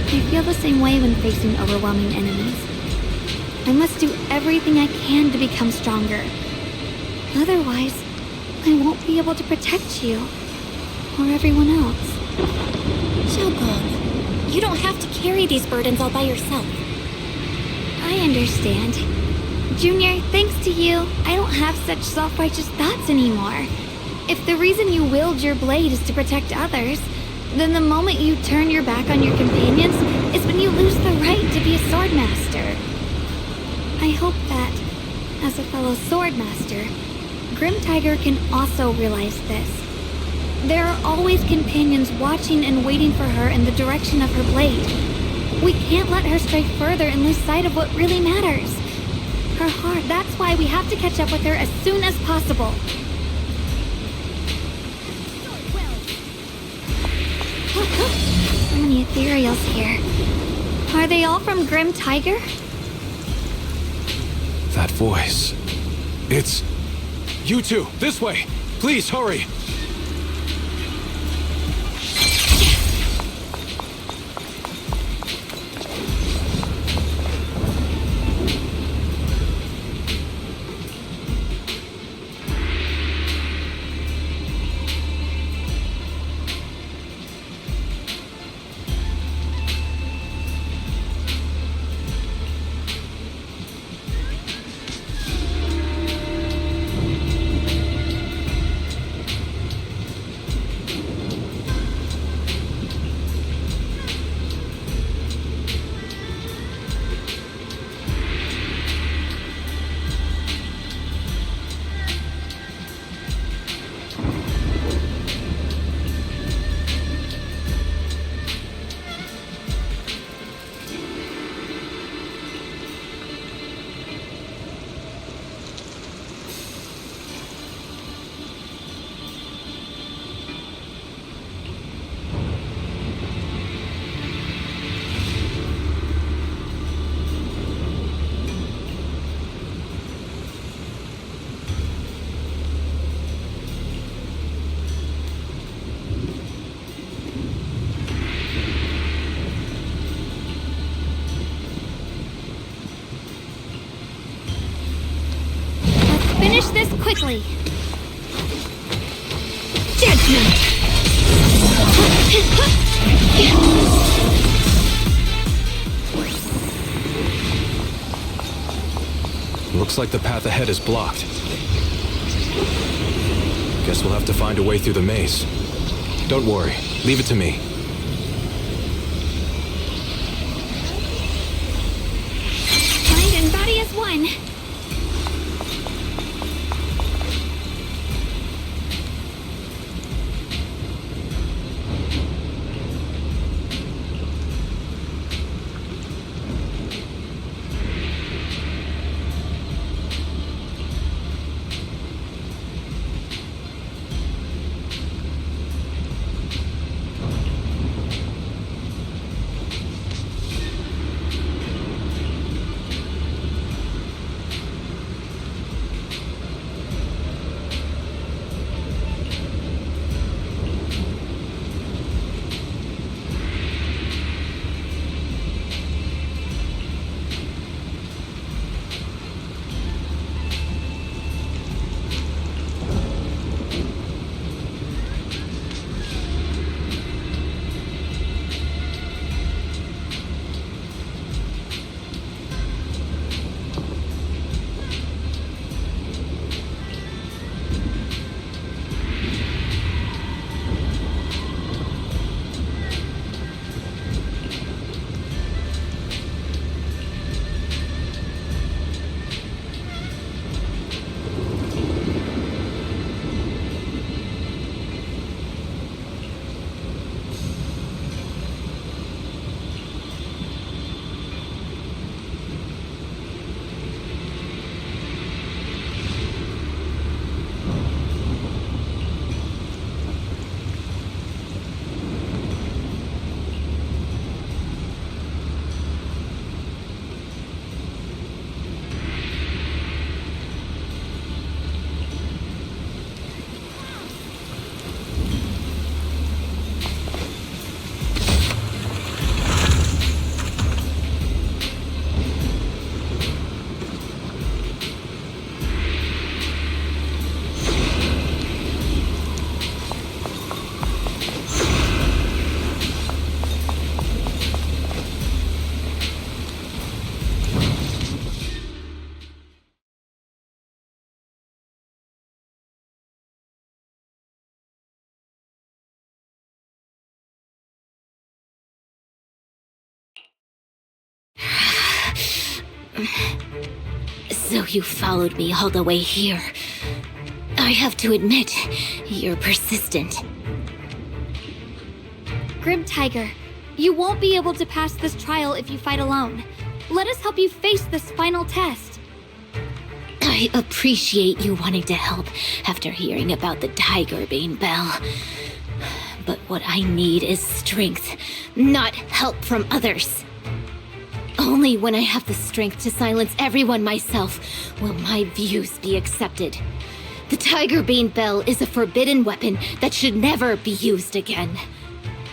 I feel the same way when facing overwhelming enemies. I must do everything I can to become stronger. Otherwise, I won't be able to protect you, or everyone else. Xiaogong, you don't have to carry these burdens all by yourself. I understand. Junior, thanks to you, I don't have such self-righteous thoughts anymore. If the reason you wield your blade is to protect others, then the moment you turn your back on your companions is when you lose the right to be a swordmaster. I hope that, as a fellow swordmaster, Grim Tiger can also realize this. There are always companions watching and waiting for her in the direction of her blade. We can't let her stray further and lose sight of what really matters. Her heart, that's why we have to catch up with her as soon as possible. So many ethereals here. Are they all from Grim Tiger? That voice. It's... You two, this way! Please, hurry! Finish this quickly. Judgment! Looks like the path ahead is blocked. Guess we'll have to find a way through the maze. Don't worry, leave it to me. Mind and body as one. So you followed me all the way here. I have to admit, you're persistent. Grim Tiger, you won't be able to pass this trial if you fight alone. Let us help you face this final test. I appreciate you wanting to help after hearing about the Tiger Bane, Belle. But what I need is strength, not help from others. Only when I have the strength to silence everyone myself will my views be accepted. The Tiger Bane Belle is a forbidden weapon that should never be used again.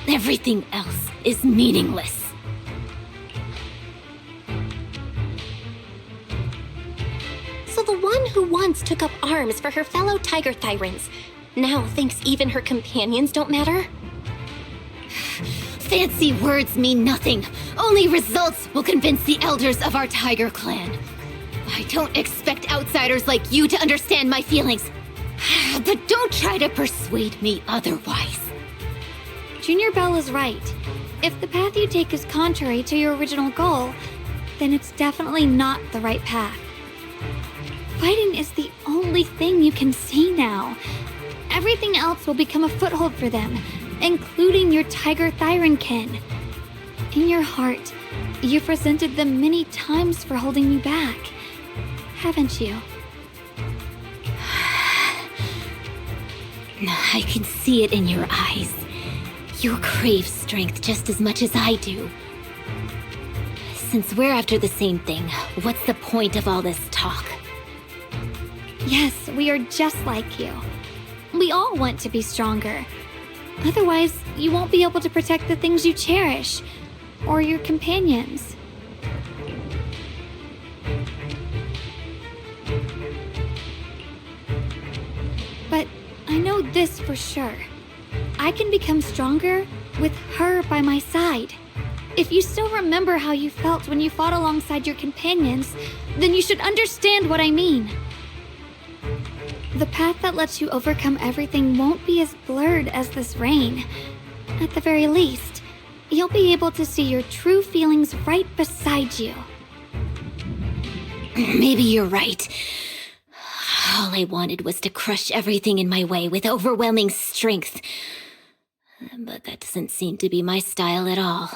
Everything else is meaningless. So the one who once took up arms for her fellow Tiger Thyrans now thinks even her companions don't matter? Fancy words mean nothing. Only results will convince the elders of our Tiger clan. I don't expect outsiders like you to understand my feelings. But don't try to persuade me otherwise. Junior Belle is right. If the path you take is contrary to your original goal, then it's definitely not the right path. Fighting is the only thing you can see now. Everything else will become a foothold for them, including your Tiger Thyran kin. In your heart, you've resented them many times for holding me back, haven't you? I can see it in your eyes. You crave strength just as much as I do. Since we're after the same thing, what's the point of all this talk? Yes, we are just like you. We all want to be stronger. Otherwise, you won't be able to protect the things you cherish, or your companions. But I know this for sure. I can become stronger with her by my side. If you still remember how you felt when you fought alongside your companions, then you should understand what I mean. The path that lets you overcome everything won't be as blurred as this rain. At the very least, you'll be able to see your true feelings right beside you. Maybe you're right. All I wanted was to crush everything in my way with overwhelming strength. But that doesn't seem to be my style at all.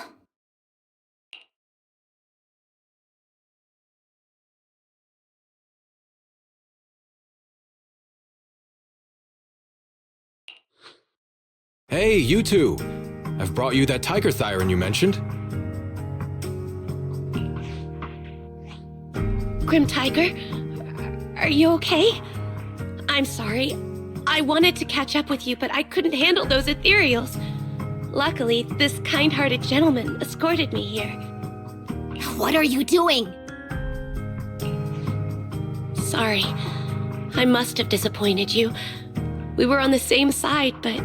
Hey, you two! I've brought you that Tiger Thyran you mentioned. Grim Tiger, are you okay? I'm sorry. I wanted to catch up with you, but I couldn't handle those ethereals. Luckily, this kind-hearted gentleman escorted me here. What are you doing? Sorry. I must have disappointed you. We were on the same side, but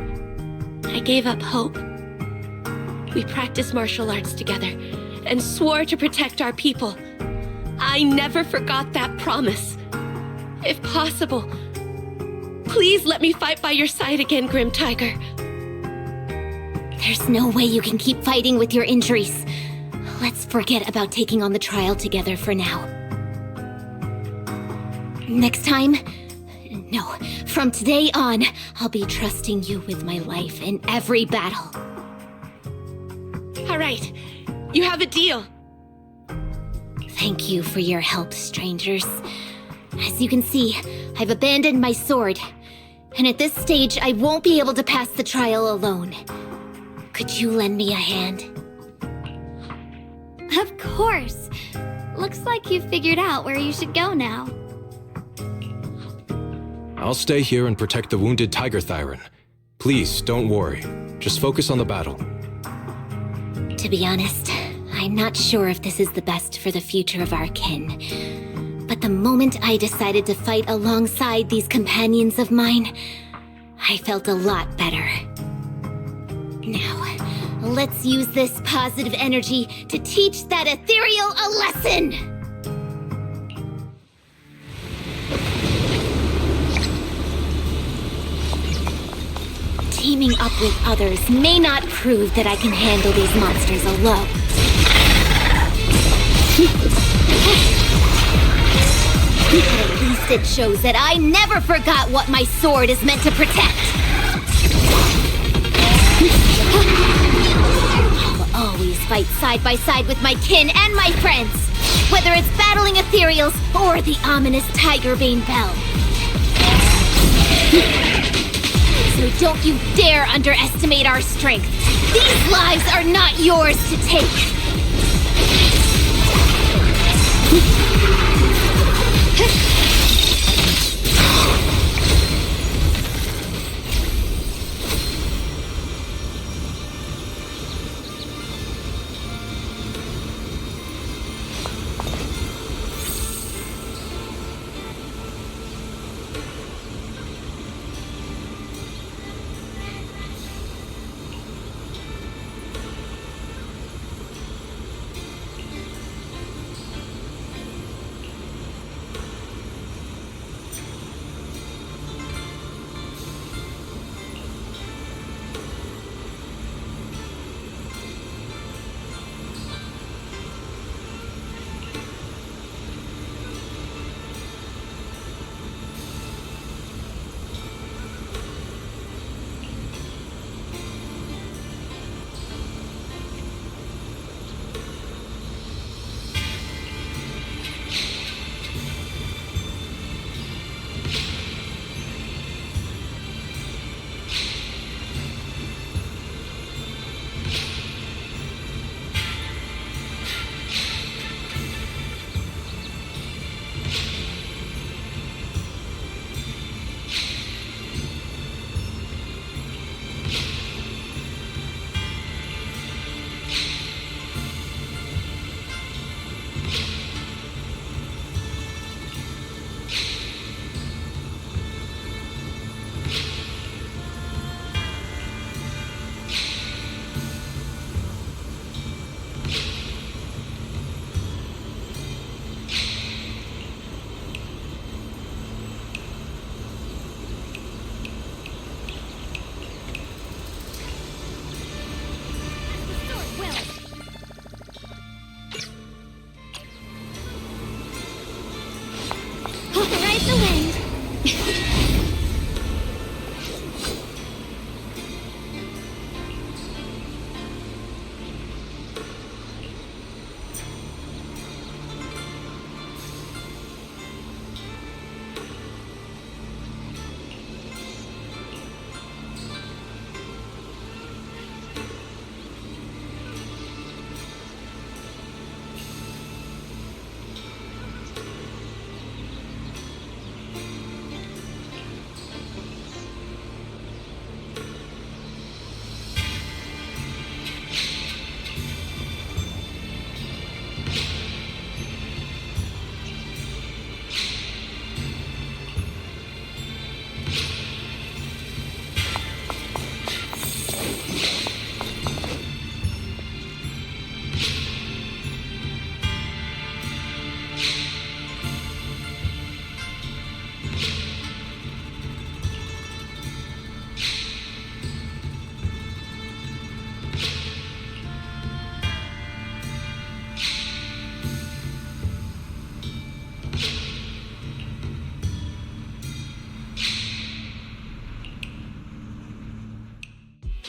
I gave up hope. We practiced martial arts together and swore to protect our people. I never forgot that promise. If possible, please let me fight by your side again, Grim Tiger. There's no way you can keep fighting with your injuries. Let's forget about taking on the trial together for now. Next time? No, from today on, I'll be trusting you with my life in every battle. All right, you have a deal. Thank you for your help, strangers. As you can see, I've abandoned my sword. And at this stage, I won't be able to pass the trial alone. Could you lend me a hand? Of course. Looks like you've figured out where you should go now. I'll stay here and protect the wounded Tiger Thyran. Please, don't worry. Just focus on the battle. To be honest, I'm not sure if this is the best for the future of our kin. But the moment I decided to fight alongside these companions of mine, I felt a lot better. Now, let's use this positive energy to teach that ethereal a lesson! Teaming up with others may not prove that I can handle these monsters alone. At least it shows that I never forgot what my sword is meant to protect. I will always fight side by side with my kin and my friends, whether it's battling ethereals or the ominous Tigerbane Belle. So don't you dare underestimate our strength. These lives are not yours to take. Ride the wind.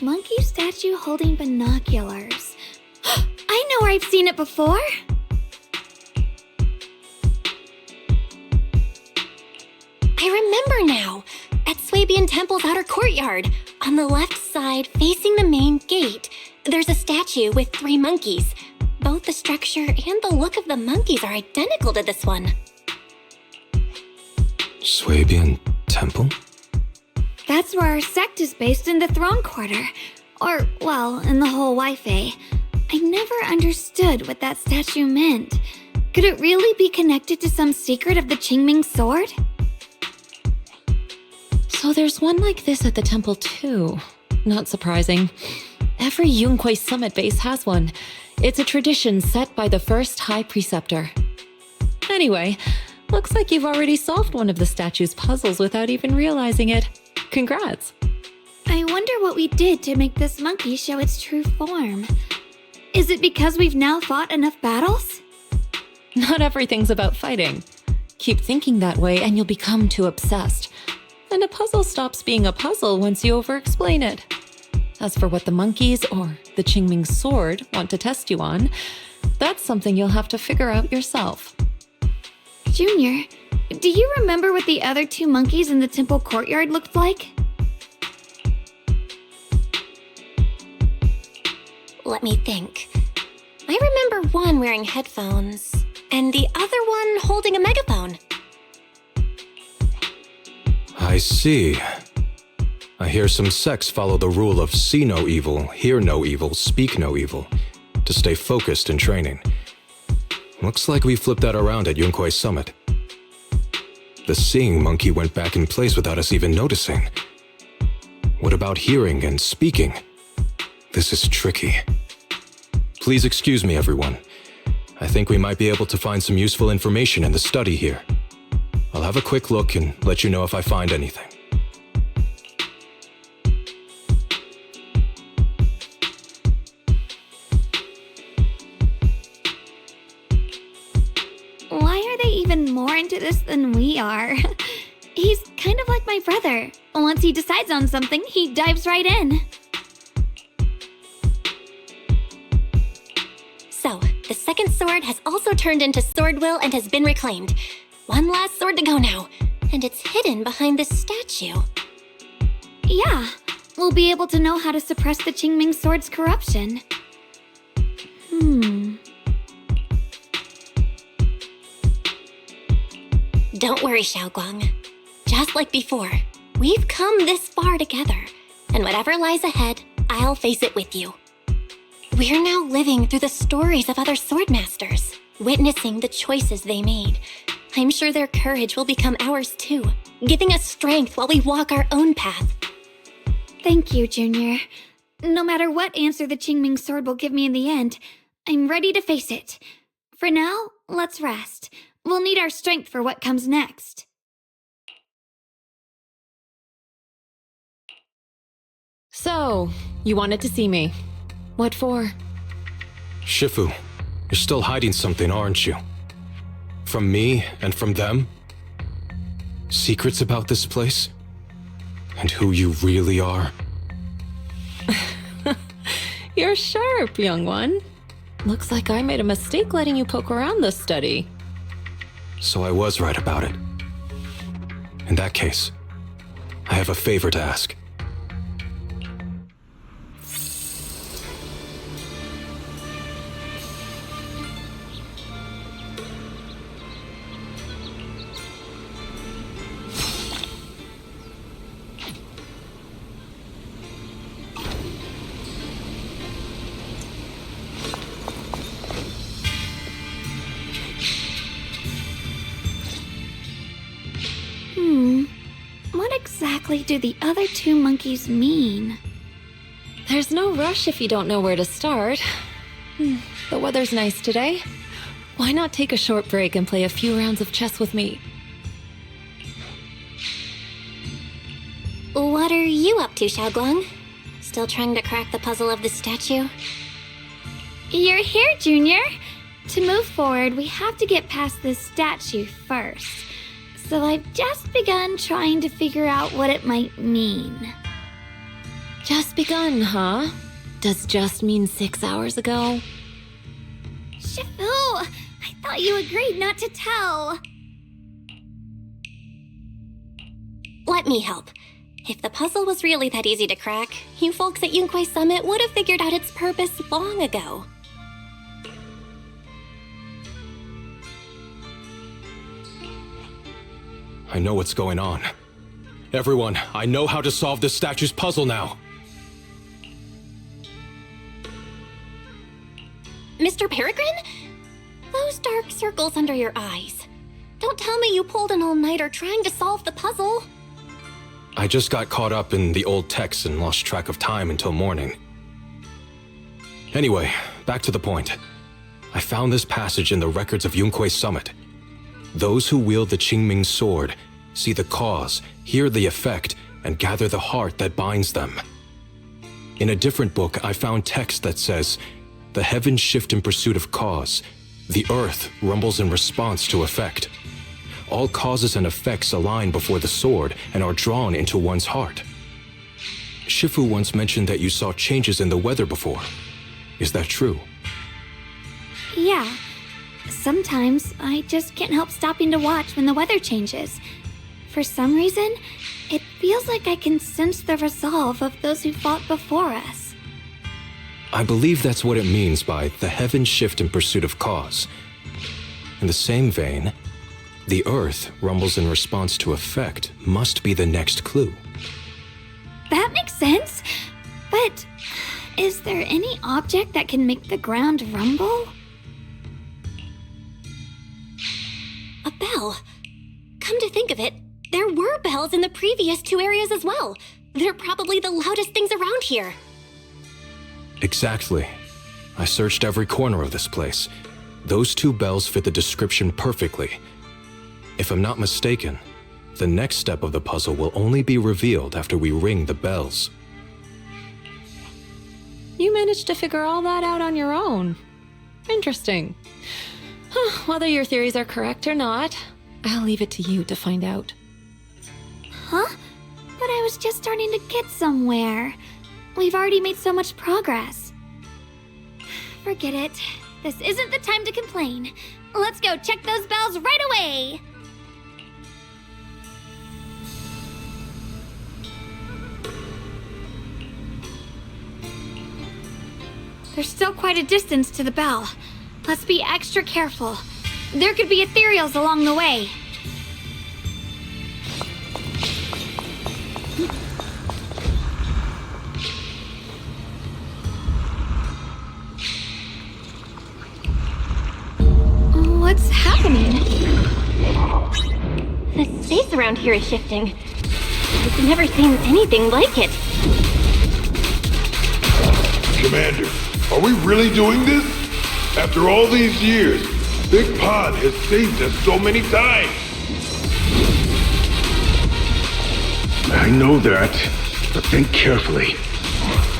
Monkey statue holding binoculars. I know where I've seen it before. I remember now. At Swabian Temple's outer courtyard. On the left side, facing the main gate, there's a statue with 3 monkeys. Both the structure and the look of the monkeys are identical to this one. Swabian Temple? That's where our sect is based in the Throne Quarter. Or, well, in the whole Wi-Fi. I never understood what that statue meant. Could it really be connected to some secret of the Qingming sword? So there's one like this at the temple too. Not surprising. Every Yunquei Summit base has one. It's a tradition set by the first High Preceptor. Anyway, looks like you've already solved one of the statue's puzzles without even realizing it. Congrats! I wonder what we did to make this monkey show its true form. Is it because we've now fought enough battles? Not everything's about fighting. Keep thinking that way and you'll become too obsessed. And a puzzle stops being a puzzle once you over-explain it. As for what the monkeys or the Qingming sword want to test you on, that's something you'll have to figure out yourself. Junior, do you remember what the other two monkeys in the temple courtyard looked like? Let me think. I remember one wearing headphones, and the other one holding a megaphone. I see. I hear some sects follow the rule of see no evil, hear no evil, speak no evil, to stay focused in training. Looks like we flipped that around at Yunkui's summit. The seeing monkey went back in place without us even noticing. What about hearing and speaking? This is tricky. Please excuse me, everyone. I think we might be able to find some useful information in the study here. I'll have a quick look and let you know if I find anything. Why are they even more into this than we are? He's kind of like my brother. Once he decides on something, he dives right in. So, the second sword has also turned into Swordwill and has been reclaimed. One last sword to go now, and it's hidden behind this statue. Yeah, we'll be able to know how to suppress the Qingming sword's corruption. Don't worry, Xiaoguang. Just like before, we've come this far together, and whatever lies ahead, I'll face it with you. We're now living through the stories of other swordmasters, witnessing the choices they made. I'm sure their courage will become ours too, giving us strength while we walk our own path. Thank you, Junior. No matter what answer the Qingming sword will give me in the end, I'm ready to face it. For now, let's rest. We'll need our strength for what comes next. So, you wanted to see me. What for? Shifu, you're still hiding something, aren't you? From me and from them? Secrets about this place? And who you really are? You're sharp, young one. Looks like I made a mistake letting you poke around this study. So I was right about it. In that case, I have a favor to ask. What exactly do the other two monkeys mean? There's no rush if you don't know where to start. The weather's nice today. Why not take a short break and play a few rounds of chess with me? What are you up to, Xiaoguang? Still trying to crack the puzzle of the statue? You're here, Junior. To move forward, we have to get past this statue first. So I've just begun trying to figure out what it might mean. Just begun, huh? Does just mean 6 hours ago? Shifu! I thought you agreed not to tell. Let me help. If the puzzle was really that easy to crack, you folks at Yunkuei Summit would have figured out its purpose long ago. I know what's going on. Everyone, I know how to solve this statue's puzzle now. Mr. Peregrine? Those dark circles under your eyes. Don't tell me you pulled an all-nighter trying to solve the puzzle. I just got caught up in the old text and lost track of time until morning. Anyway, back to the point. I found this passage in the records of Yunkuei Summit. Those who wield the Qingming sword see the cause, hear the effect, and gather the heart that binds them. In a different book, I found text that says, "The heavens shift in pursuit of cause. The earth rumbles in response to effect. all causes and effects align before the sword and are drawn into one's heart. Shifu once mentioned that you saw changes in the weather before. Is that true? Yeah. Sometimes I just can't help stopping to watch when the weather changes. For some reason, it feels like I can sense the resolve of those who fought before us. I believe that's what it means by the heavens shift in pursuit of cause. In the same vein, the earth rumbles in response to effect must be the next clue. That makes sense. But is there any object that can make the ground rumble? A bell. Come to think of it, there were bells in the previous 2 areas as well. They're probably the loudest things around here. Exactly. I searched every corner of this place. Those 2 bells fit the description perfectly. If I'm not mistaken, the next step of the puzzle will only be revealed after we ring the bells. You managed to figure all that out on your own. Interesting. Whether your theories are correct or not, I'll leave it to you to find out. Huh? But I was just starting to get somewhere. We've already made so much progress. Forget it. This isn't the time to complain. Let's go check those bells right away! There's still quite a distance to the bell. Let's be extra careful. There could be ethereals along the way. What's happening? The space around here is shifting. I've never seen anything like it. Commander, are we really doing this? After all these years, Big Pond has saved us so many times. I know that, but think carefully.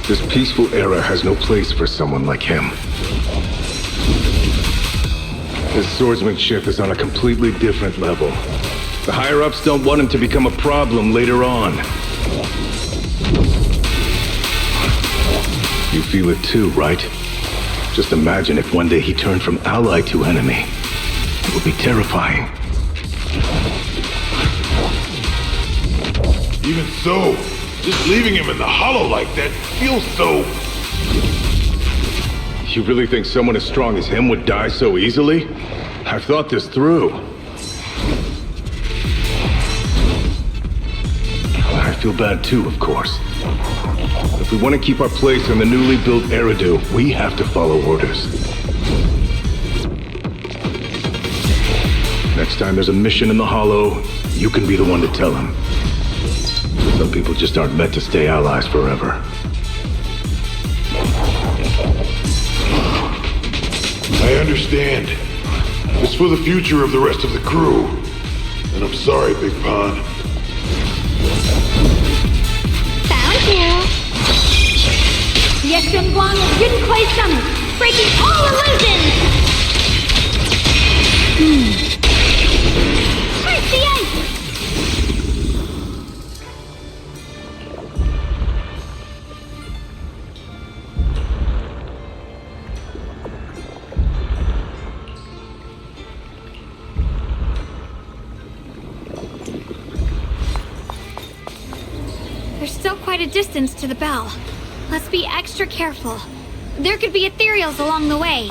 This peaceful era has no place for someone like him. His swordsmanship is on a completely different level. The higher-ups don't want him to become a problem later on. You feel it too, right? Just imagine if one day he turned from ally to enemy. It would be terrifying. Even so, just leaving him in the hollow like that feels so... You really think someone as strong as him would die so easily? I've thought this through. I feel bad too, of course. If we want to keep our place on the newly built Eridu, we have to follow orders. Next time there's a mission in the Hollow, you can be the one to tell him. Some people just aren't meant to stay allies forever. I understand. It's for the future of the rest of the crew. And I'm sorry, Big Pond. Found you! Yeshun Guang is Jin Kuei Summon, breaking all illusions! Break the ice! There's still quite a distance to the bell. Let's be extra careful. There could be ethereals along the way.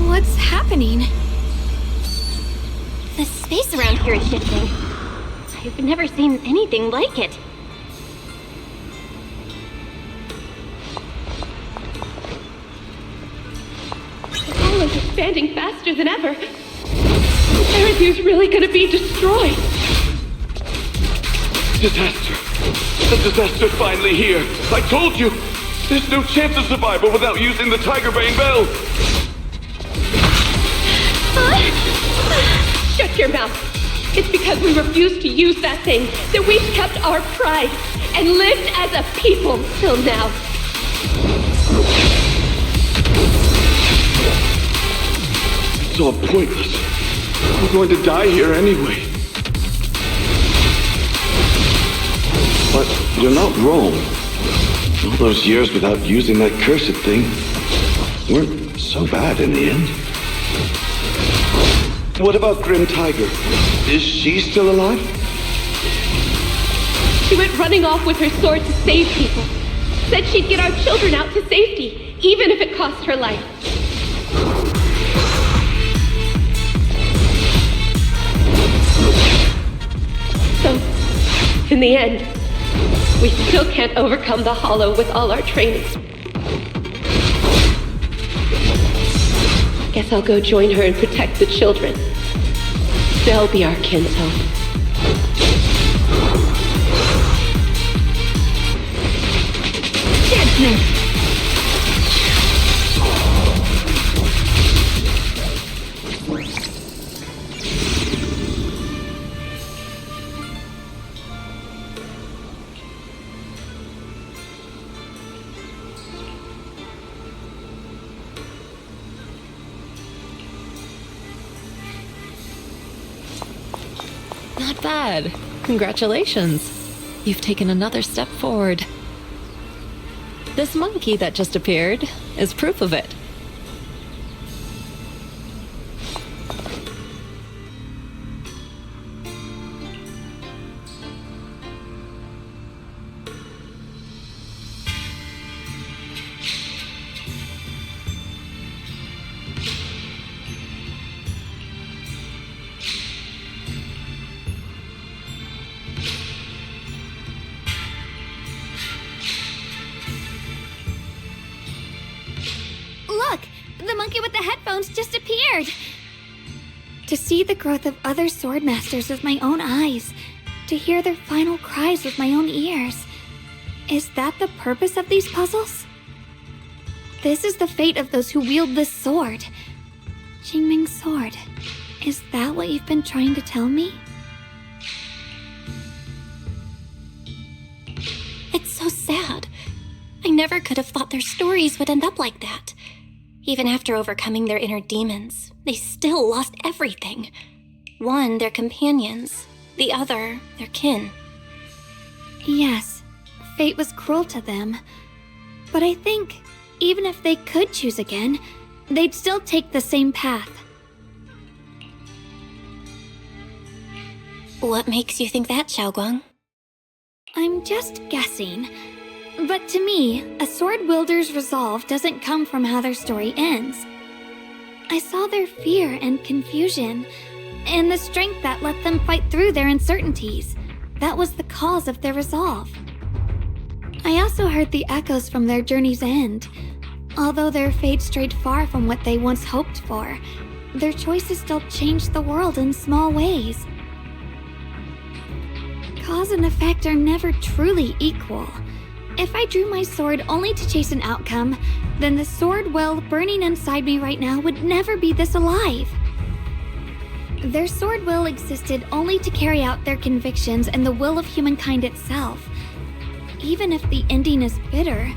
What's happening? The space around here is shifting. I've never seen anything like it. Is expanding faster than ever. Eridu's really gonna be destroyed. Disaster. The disaster's finally here. I told you. There's no chance of survival without using the Tiger Bane Bell. Shut your mouth. It's because we refused to use that thing that we've kept our pride. and lived as a people till now. It's all pointless. We're going to die here anyway. But you're not wrong. All those years without using that cursed thing weren't so bad in the end. What about Grim Tiger? Is she still alive? She went running off with her sword to save people. Said she'd get our children out to safety, even if it cost her life. So, in the end, we still can't overcome the Hollow with all our training. Guess I'll go join her and protect the children. They'll be our kinsfolk. Deadness! Not bad. Congratulations. You've taken another step forward. This monkey that just appeared is proof of it. Look! The monkey with the headphones just appeared! To see the growth of other swordmasters with my own eyes, to hear their final cries with my own ears. Is that the purpose of these puzzles? This is the fate of those who wield this sword. Qingming's sword. Is that what you've been trying to tell me? It's so sad. I never could have thought their stories would end up like that. Even after overcoming their inner demons, they still lost everything. One, their companions. The other, their kin. Yes, fate was cruel to them. But I think, even if they could choose again, they'd still take the same path. What makes you think that, Xiaoguang? I'm just guessing. But to me, a sword wielder's resolve doesn't come from how their story ends. I saw their fear and confusion, and the strength that let them fight through their uncertainties. That was the cause of their resolve. I also heard the echoes from their journey's end. Although their fate strayed far from what they once hoped for, their choices still changed the world in small ways. Cause and effect are never truly equal. If I drew my sword only to chase an outcome, then the sword well burning inside me right now would never be this alive. Their sword will existed only to carry out their convictions and the will of humankind itself. Even if the ending is bitter,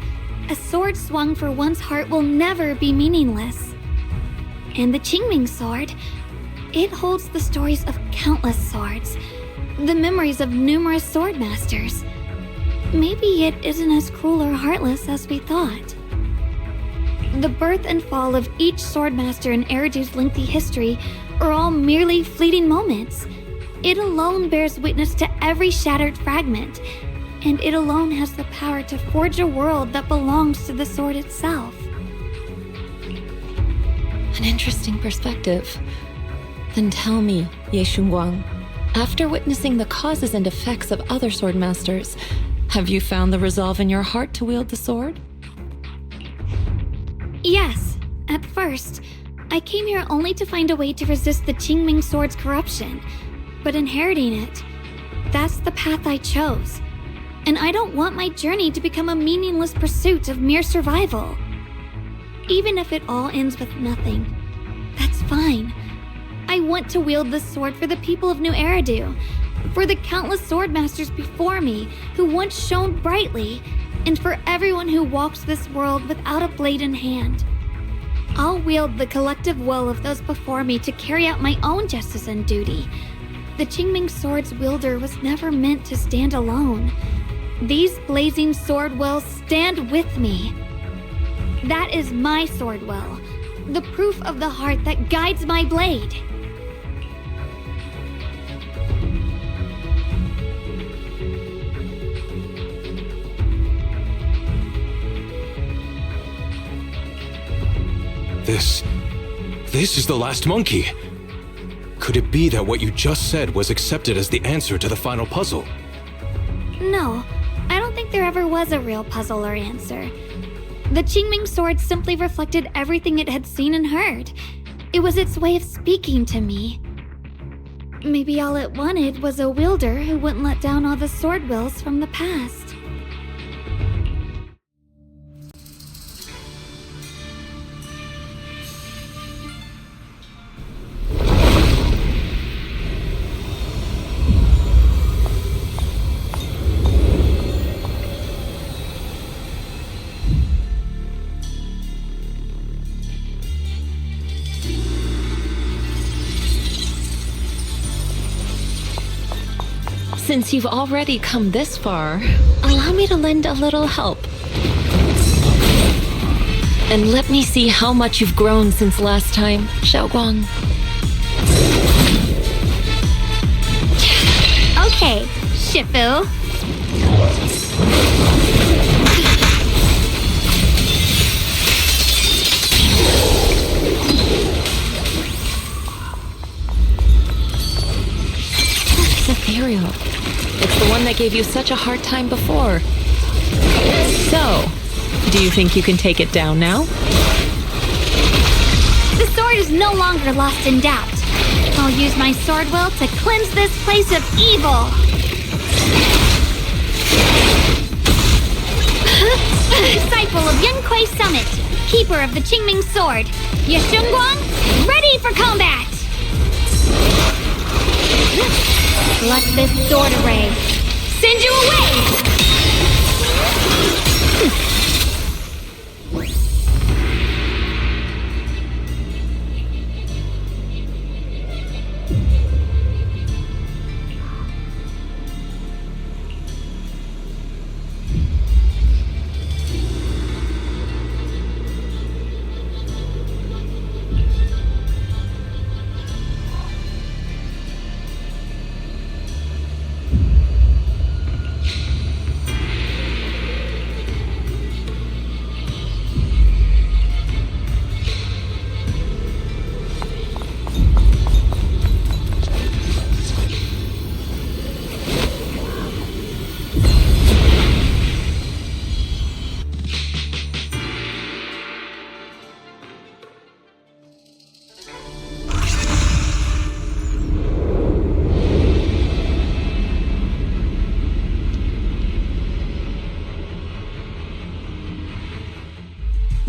a sword swung for one's heart will never be meaningless. And the Qingming sword, it holds the stories of countless swords, the memories of numerous swordmasters. Maybe it isn't as cruel or heartless as we thought. The birth and fall of each swordmaster in Eridu's lengthy history are all merely fleeting moments. It alone bears witness to every shattered fragment, and it alone has the power to forge a world that belongs to the sword itself. An interesting perspective. Then tell me, Ye Shunguang, after witnessing the causes and effects of other swordmasters, have you found the resolve in your heart to wield the sword? Yes, at first. I came here only to find a way to resist the Qingming sword's corruption, but inheriting it, that's the path I chose. And I don't want my journey to become a meaningless pursuit of mere survival. Even if it all ends with nothing, that's fine. I want to wield this sword for the people of New Eridu, For the countless swordmasters before me who once shone brightly, and for everyone who walks this world without a blade in hand. I'll wield the collective will of those before me to carry out my own justice and duty. The Qingming sword's wielder was never meant to stand alone. These blazing sword wills stand with me. That is my sword will, the proof of the heart that guides my blade. This is the last monkey. Could it be that what you just said was accepted as the answer to the final puzzle? No, I don't think there ever was a real puzzle or answer. The Qingming sword simply reflected everything it had seen and heard. It was its way of speaking to me. Maybe all it wanted was a wielder who wouldn't let down all the sword wills from the past. Since you've already come this far, allow me to lend a little help. And let me see how much you've grown since last time, Xiaoguang. Okay, Shifu. It's ethereal. It's the one that gave you such a hard time before. So, do you think you can take it down now? The sword is no longer lost in doubt. I'll use my sword will to cleanse this place of evil. Disciple of Yunquei Summit, keeper of the Qingming sword, Yeshunguang, ready for combat! Let this sword array send you away!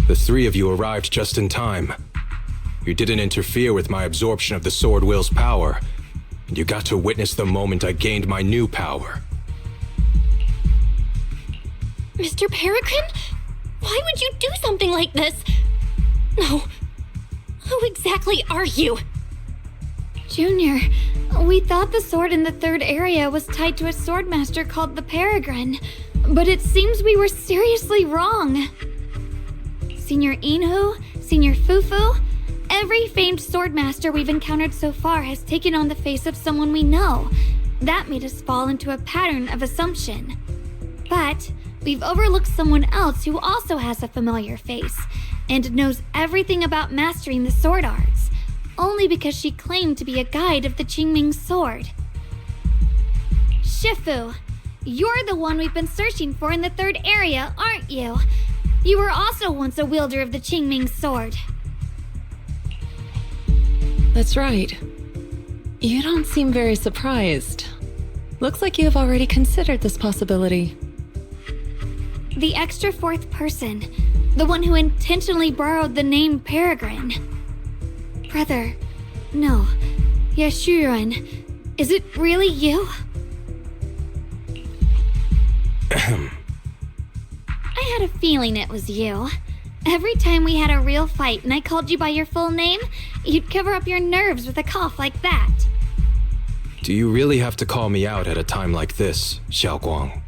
The three of you arrived just in time. You didn't interfere with my absorption of the sword will's power, and you got to witness the moment I gained my new power. Mr. Peregrine? Why would you do something like this? No. Who exactly are you? Junior, we thought the sword in the third area was tied to a swordmaster called the Peregrine, but it seems we were seriously wrong. Senior Inhu, Senior Fufu, every famed swordmaster we've encountered so far has taken on the face of someone we know. That made us fall into a pattern of assumption. But we've overlooked someone else who also has a familiar face and knows everything about mastering the sword arts, only because she claimed to be a guide of the Qingming sword. Shifu, you're the one we've been searching for in the third area, aren't you? You were also once a wielder of the Qingming sword. That's right. You don't seem very surprised. Looks like you have already considered this possibility. The extra fourth person, the one who intentionally borrowed the name Peregrine. Brother, no, Yashuren, Is it really you? I had a feeling it was you. Every time we had a real fight and I called you by your full name, you'd cover up your nerves with a cough like that. Do you really have to call me out at a time like this, Xiaoguang?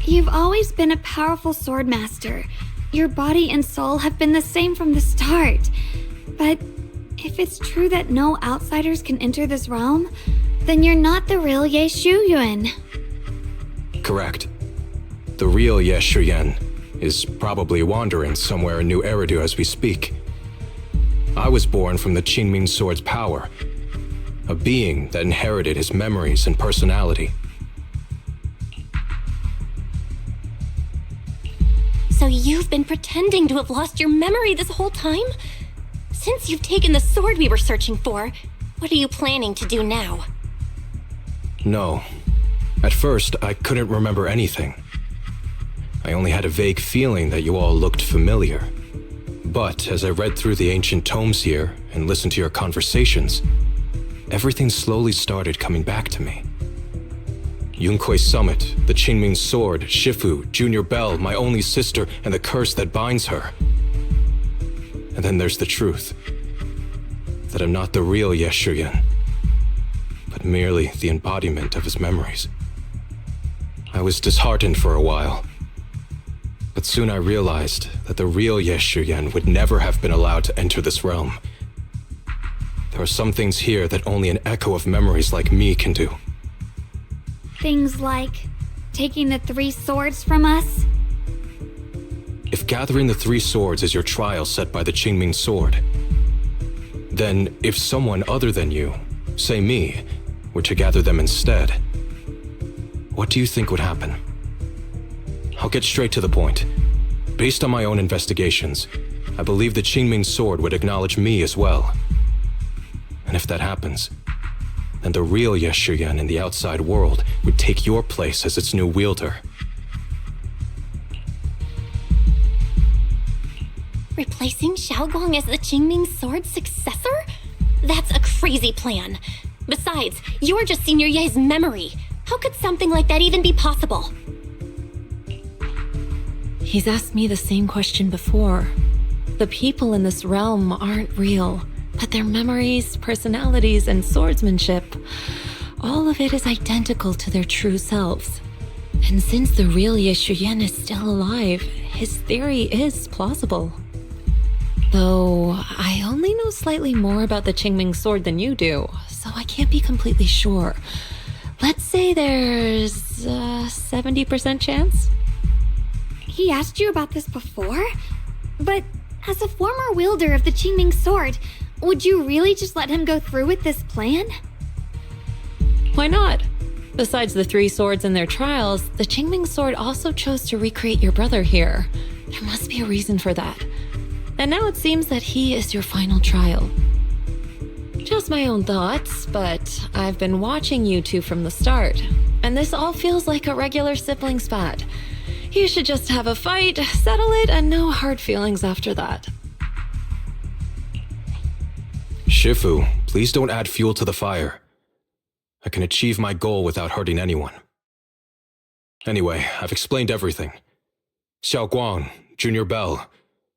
You've always been a powerful swordmaster. Your body and soul have been the same from the start. But if it's true that no outsiders can enter this realm, then you're not the real Ye Shuyuan. Correct. The real Ye Shuyuan is probably wandering somewhere in New Eridu as we speak. I was born from the Qingming Sword's power, a being that inherited his memories and personality. So you've been pretending to have lost your memory this whole time? Since you've taken the sword we were searching for, what are you planning to do now? No. At first, I couldn't remember anything. I only had a vague feeling that you all looked familiar. But as I read through the ancient tomes here and listened to your conversations, everything slowly started coming back to me. Yunkuei Summit, the Qingming Sword, Shifu, Junior Belle, my only sister, and the curse that binds her. And then there's the truth. That I'm not the real Ye Shuyuan, but merely the embodiment of his memories. I was disheartened for a while, but soon I realized that the real Ye Shuyuan would never have been allowed to enter this realm. There are some things here that only an echo of memories like me can do. Things like taking the 3 swords from us? If gathering the 3 swords is your trial set by the Qingming Sword, then if someone other than you, say me, were to gather them instead, what do you think would happen? I'll get straight to the point. Based on my own investigations, I believe the Qingming Sword would acknowledge me as well. And if that happens, then the real Ye Shuyuan in the outside world would take your place as its new wielder. Replacing Xiaoguang as the Qingming Sword's successor? That's a crazy plan. Besides, you're just Senior Ye's memory. How could something like that even be possible? He's asked me the same question before. The people in this realm aren't real, but their memories, personalities, and swordsmanship, all of it is identical to their true selves. And since the real Ye Shuyuan is still alive, his theory is plausible. Though, I only know slightly more about the Qingming Sword than you do, so I can't be completely sure. Let's say there's a 70% chance? He asked you about this before? But as a former wielder of the Qingming Sword, would you really just let him go through with this plan? Why not? Besides the 3 swords and their trials, the Qingming Sword also chose to recreate your brother here. There must be a reason for that. And now it seems that he is your final trial. Just my own thoughts, but I've been watching you two from the start, and this all feels like a regular sibling spat. You should just have a fight, settle it, and no hard feelings after that. Shifu, please don't add fuel to the fire. I can achieve my goal without hurting anyone. Anyway, I've explained everything. Xiaoguang, Junior Belle,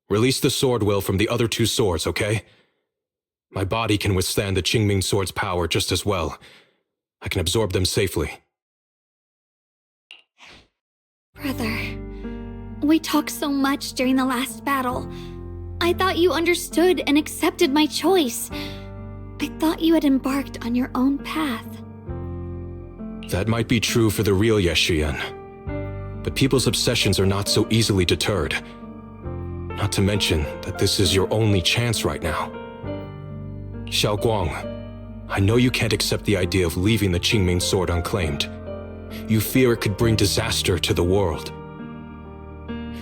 release the sword will from the other 2 swords, okay? My body can withstand the Qingming Sword's power just as well. I can absorb them safely. Brother, we talked so much during the last battle. I thought you understood and accepted my choice. I thought you had embarked on your own path. That might be true for the real Ye Shuyuan, but people's obsessions are not so easily deterred. Not to mention that this is your only chance right now. Xiaoguang, I know you can't accept the idea of leaving the Qingming Sword unclaimed. You fear it could bring disaster to the world.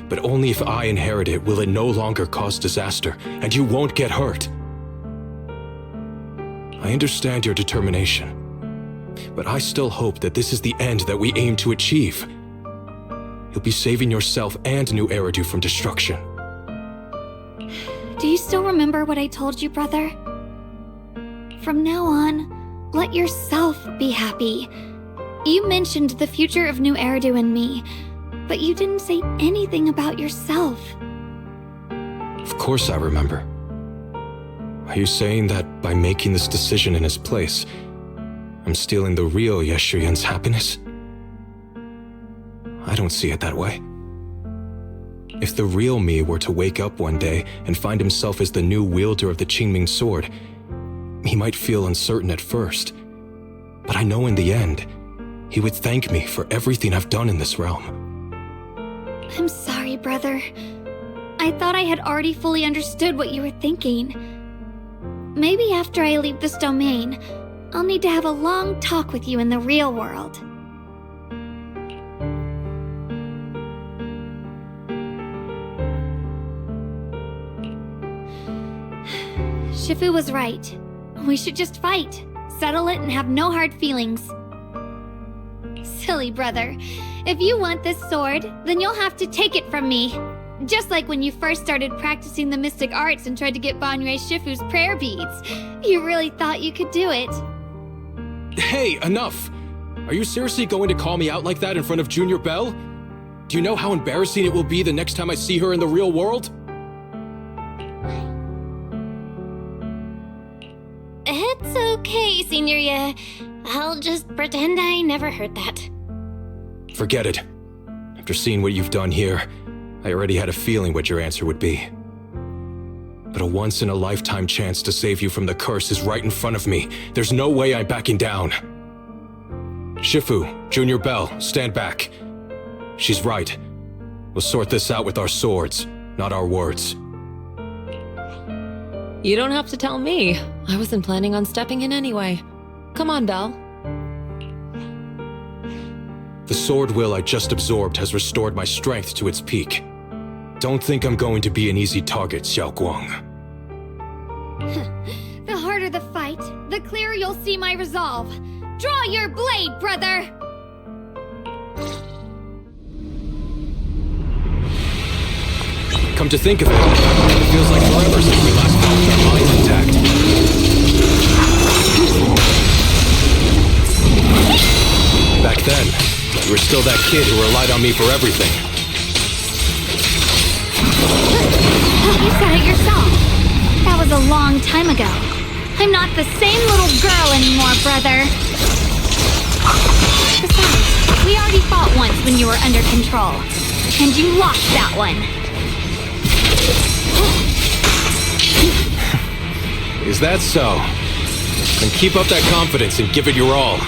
But only if I inherit it will it no longer cause disaster, and you won't get hurt. I understand your determination, but I still hope that this is the end that we aim to achieve. You'll be saving yourself and New Eridu from destruction. Do you still remember what I told you, brother? From now on, let yourself be happy. You mentioned the future of New Eridu and me, but you didn't say anything about yourself. Of course I remember. Are you saying that by making this decision in his place, I'm stealing the real Yeshuyun's happiness? I don't see it that way. If the real me were to wake up one day and find himself as the new wielder of the Qingming sword, he might feel uncertain at first. But I know in the end, he would thank me for everything I've done in this realm. I'm sorry, brother. I thought I had already fully understood what you were thinking. Maybe after I leave this domain, I'll need to have a long talk with you in the real world. Shifu was right. We should just fight, settle it, and have no hard feelings. Silly brother. If you want this sword, then you'll have to take it from me. Just like when you first started practicing the mystic arts and tried to get Banrei Shifu's prayer beads. You really thought you could do it. Hey, enough! Are you seriously going to call me out like that in front of Junior Belle? Do you know how embarrassing it will be the next time I see her in the real world? It's okay, Signoria. I'll just pretend I never heard that. Forget it. After seeing what you've done here, I already had a feeling what your answer would be. But a once-in-a-lifetime chance to save you from the curse is right in front of me. There's no way I'm backing down. Shifu, Junior Belle, stand back. She's right. We'll sort this out with our swords, not our words. You don't have to tell me. I wasn't planning on stepping in anyway. Come on, Belle. The sword will I just absorbed has restored my strength to its peak. Don't think I'm going to be an easy target, Xiao Guang. The harder the fight, the clearer you'll see my resolve. Draw your blade, brother! Come to think of it, it feels like forever since we last found our minds intact. Back then, you were still that kid who relied on me for everything. You said it yourself. That was a long time ago. I'm not the same little girl anymore, brother. Besides, we already fought once when you were under control. And you lost that one. Is that so? Then keep up that confidence and give it your all.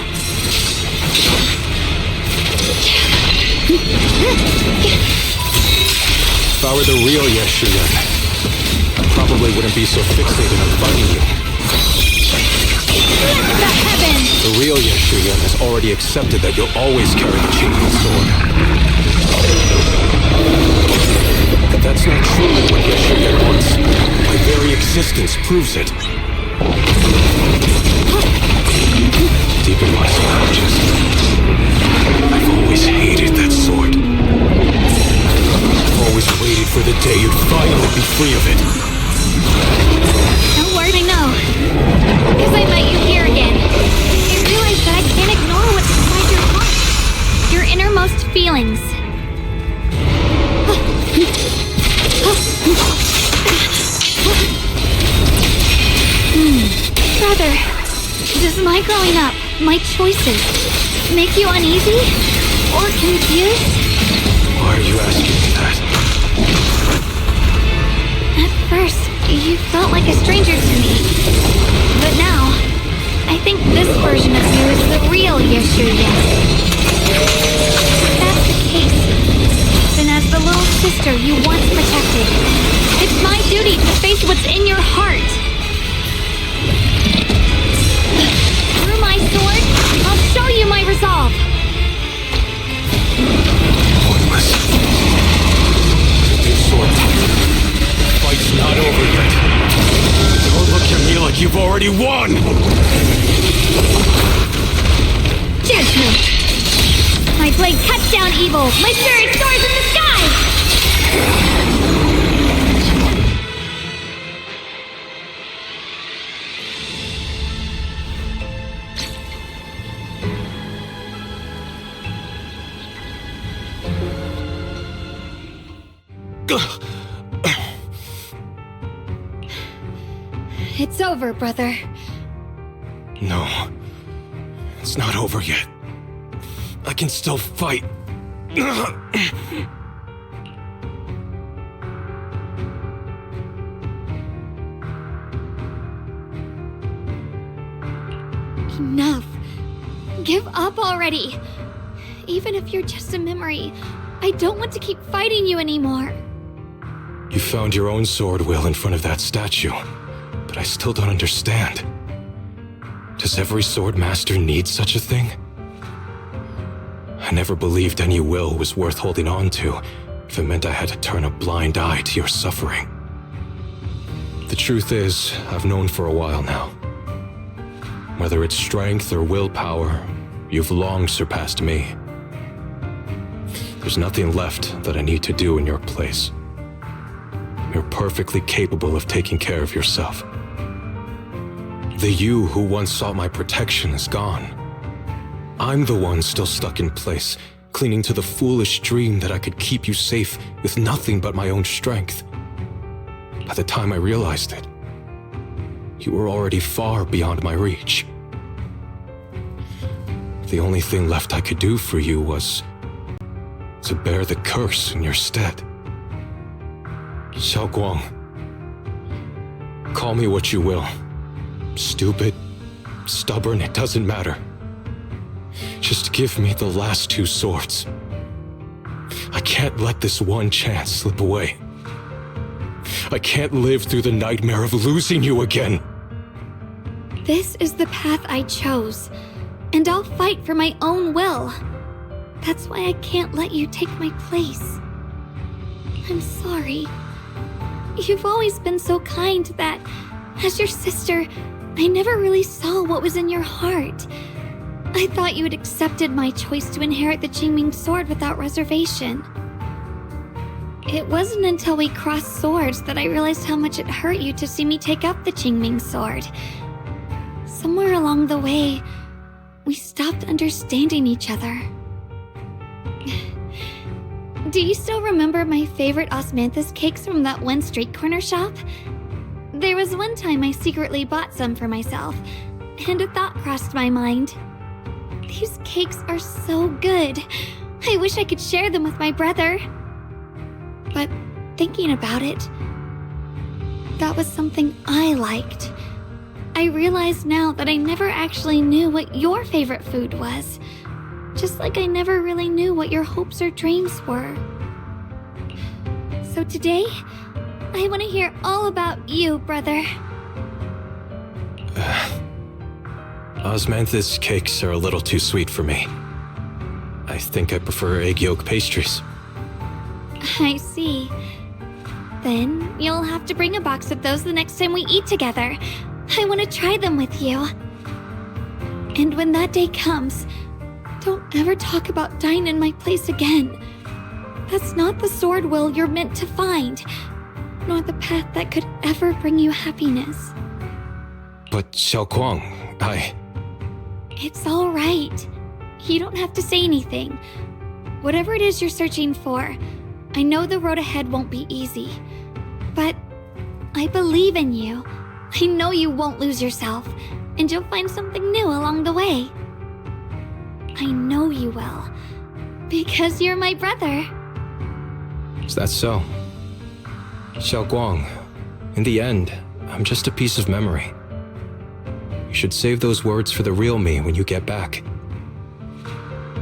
If I were the real Yeshuyun, I probably wouldn't be so fixated on fighting you. The heavens! The real Yeshuyun has already accepted that you'll always carry the Qingming sword. But that's not truly what Yeshuyun wants. My very existence proves it. Deep in my subconscious, I've always hated that sword. I've always waited for the day you'd finally be free of it. Don't worry, I know. Because I met you here again, I realized that I can't ignore what's inside your heart. Your innermost feelings. Brother, does my growing up, my choices, make you uneasy? Or confused? Why are you asking me that? At first, you felt like a stranger to me. But now, I think this version of you is the real Yeshuyun. If that's the case, then as the little sister you once protected, it's my duty to face what's in your heart. Through my sword, I'll show you my resolve. Pointless. Your sword. The fight's not over yet. Don't look at me like you've already won! Judgment! My blade cuts down evil! My spirit soars in the sky! It's over, brother. No. It's not over yet. I can still fight. Enough. Give up already. Even if you're just a memory, I don't want to keep fighting you anymore. You found your own sword, Will, in front of that statue. But I still don't understand. Does every sword master need such a thing? I never believed any will was worth holding on to if it meant I had to turn a blind eye to your suffering. The truth is, I've known for a while now. Whether it's strength or willpower, you've long surpassed me. There's nothing left that I need to do in your place. You're perfectly capable of taking care of yourself. The you who once sought my protection is gone. I'm the one still stuck in place, clinging to the foolish dream that I could keep you safe with nothing but my own strength. By the time I realized it, you were already far beyond my reach. The only thing left I could do for you was to bear the curse in your stead. Xiao Guang, call me what you will. Stupid, stubborn, it doesn't matter. Just give me the last two swords. I can't let this one chance slip away. I can't live through the nightmare of losing you again. This is the path I chose, and I'll fight for my own will. That's why I can't let you take my place. I'm sorry. You've always been so kind that, as your sister, I never really saw what was in your heart. I thought you had accepted my choice to inherit the Qingming sword without reservation. It wasn't until we crossed swords that I realized how much it hurt you to see me take up the Qingming sword. Somewhere along the way, we stopped understanding each other. Do you still remember my favorite osmanthus cakes from that one street corner shop? There was one time I secretly bought some for myself, and a thought crossed my mind. These cakes are so good. I wish I could share them with my brother. But thinking about it, that was something I liked. I realize now that I never actually knew what your favorite food was. Just like I never really knew what your hopes or dreams were. So today, I want to hear all about you, brother. Osmanthus cakes are a little too sweet for me. I think I prefer egg yolk pastries. I see. Then you'll have to bring a box of those the next time we eat together. I want to try them with you. And when that day comes, don't ever talk about dying in my place again. That's not the sword will you're meant to find, nor the path that could ever bring you happiness. But Xiao Guang, It's all right. You don't have to say anything. Whatever it is you're searching for, I know the road ahead won't be easy. But I believe in you. I know you won't lose yourself, and you'll find something new along the way. I know you will, because you're my brother. Is that so? Xiao Guang, in the end, I'm just a piece of memory. You should save those words for the real me when you get back.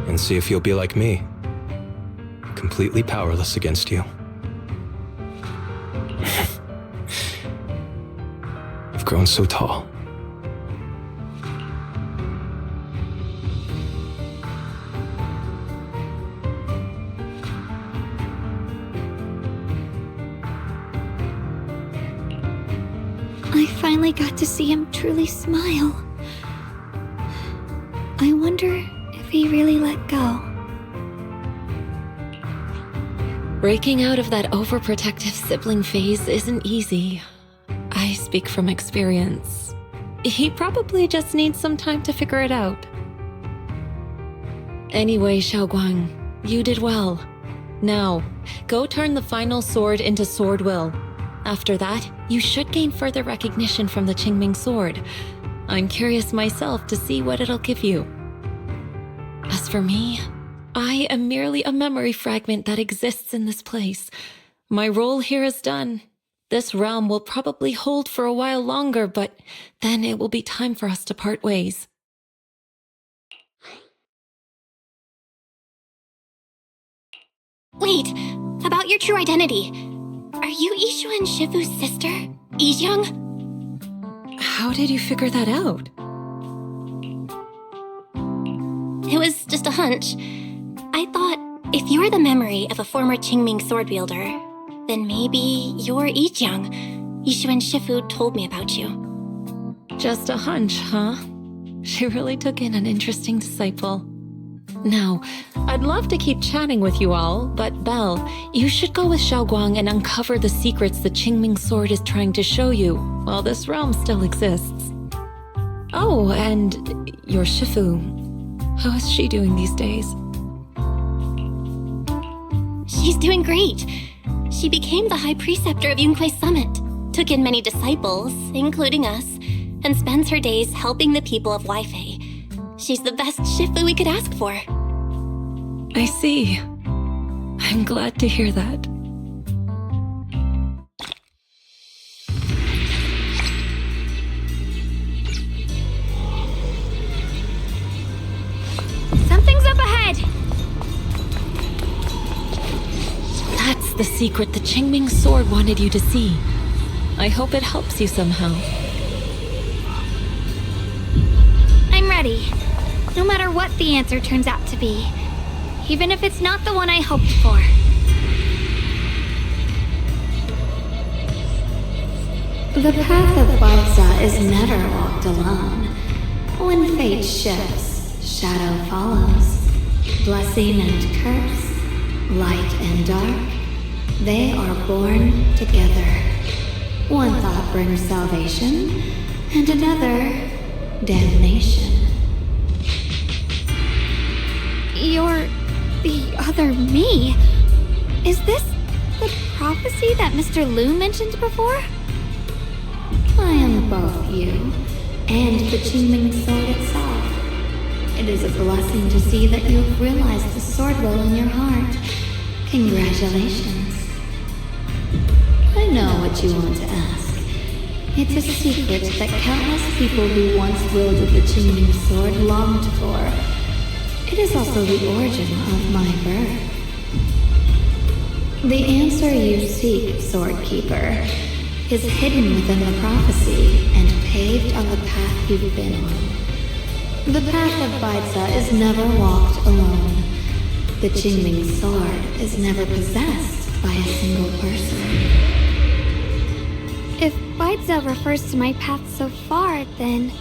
And see if you'll be like me. Completely powerless against you. You've grown so tall. I finally got to see him truly smile. I wonder if he really let go. Breaking out of that overprotective sibling phase isn't easy. I speak from experience. He probably just needs some time to figure it out. Anyway, Xiao Guang, you did well. Now, go turn the final sword into Sword Will. After that, you should gain further recognition from the Qingming sword. I'm curious myself to see what it'll give you. As for me, I am merely a memory fragment that exists in this place. My role here is done. This realm will probably hold for a while longer, but then it will be time for us to part ways. Wait, about your true identity. Are you Ishu and Shifu's sister, Ijeong? How did you figure that out? It was just a hunch. I thought if you're the memory of a former Qingming sword wielder, then maybe you're Ijeong. Ishu and Shifu told me about you. Just a hunch, huh? She really took in an interesting disciple. Now, I'd love to keep chatting with you all, but Belle, you should go with Xiaoguang and uncover the secrets the Qingming sword is trying to show you, while this realm still exists. Oh, and your Shifu. How is she doing these days? She's doing great. She became the High Preceptor of Yunkui's Summit, took in many disciples, including us, and spends her days helping the people of Weifei. She's the best Shifu we could ask for. I see. I'm glad to hear that. Something's up ahead! That's the secret the Qingming sword wanted you to see. I hope it helps you somehow. I'm ready. No matter what the answer turns out to be. Even if it's not the one I hoped for. The path of Bisa is never walked alone. When fate shifts, shadow follows. Blessing and curse, light and dark, they are born together. One thought brings salvation, and another, damnation. You're the other me. Is this the prophecy that Mr. Liu mentioned before? I am both you and the Qingming sword itself. It is a blessing to see that you've realized the sword will in your heart. Congratulations. I know what you want to ask. It's a secret that countless people who once wielded the Qingming sword longed for. It is also the origin of my birth. The answer you seek, Sword Keeper, is hidden within the prophecy and paved on the path you've been on. The path of Bisa is never walked alone. The Qingming sword is never possessed by a single person. If Bisa refers to my path so far, then...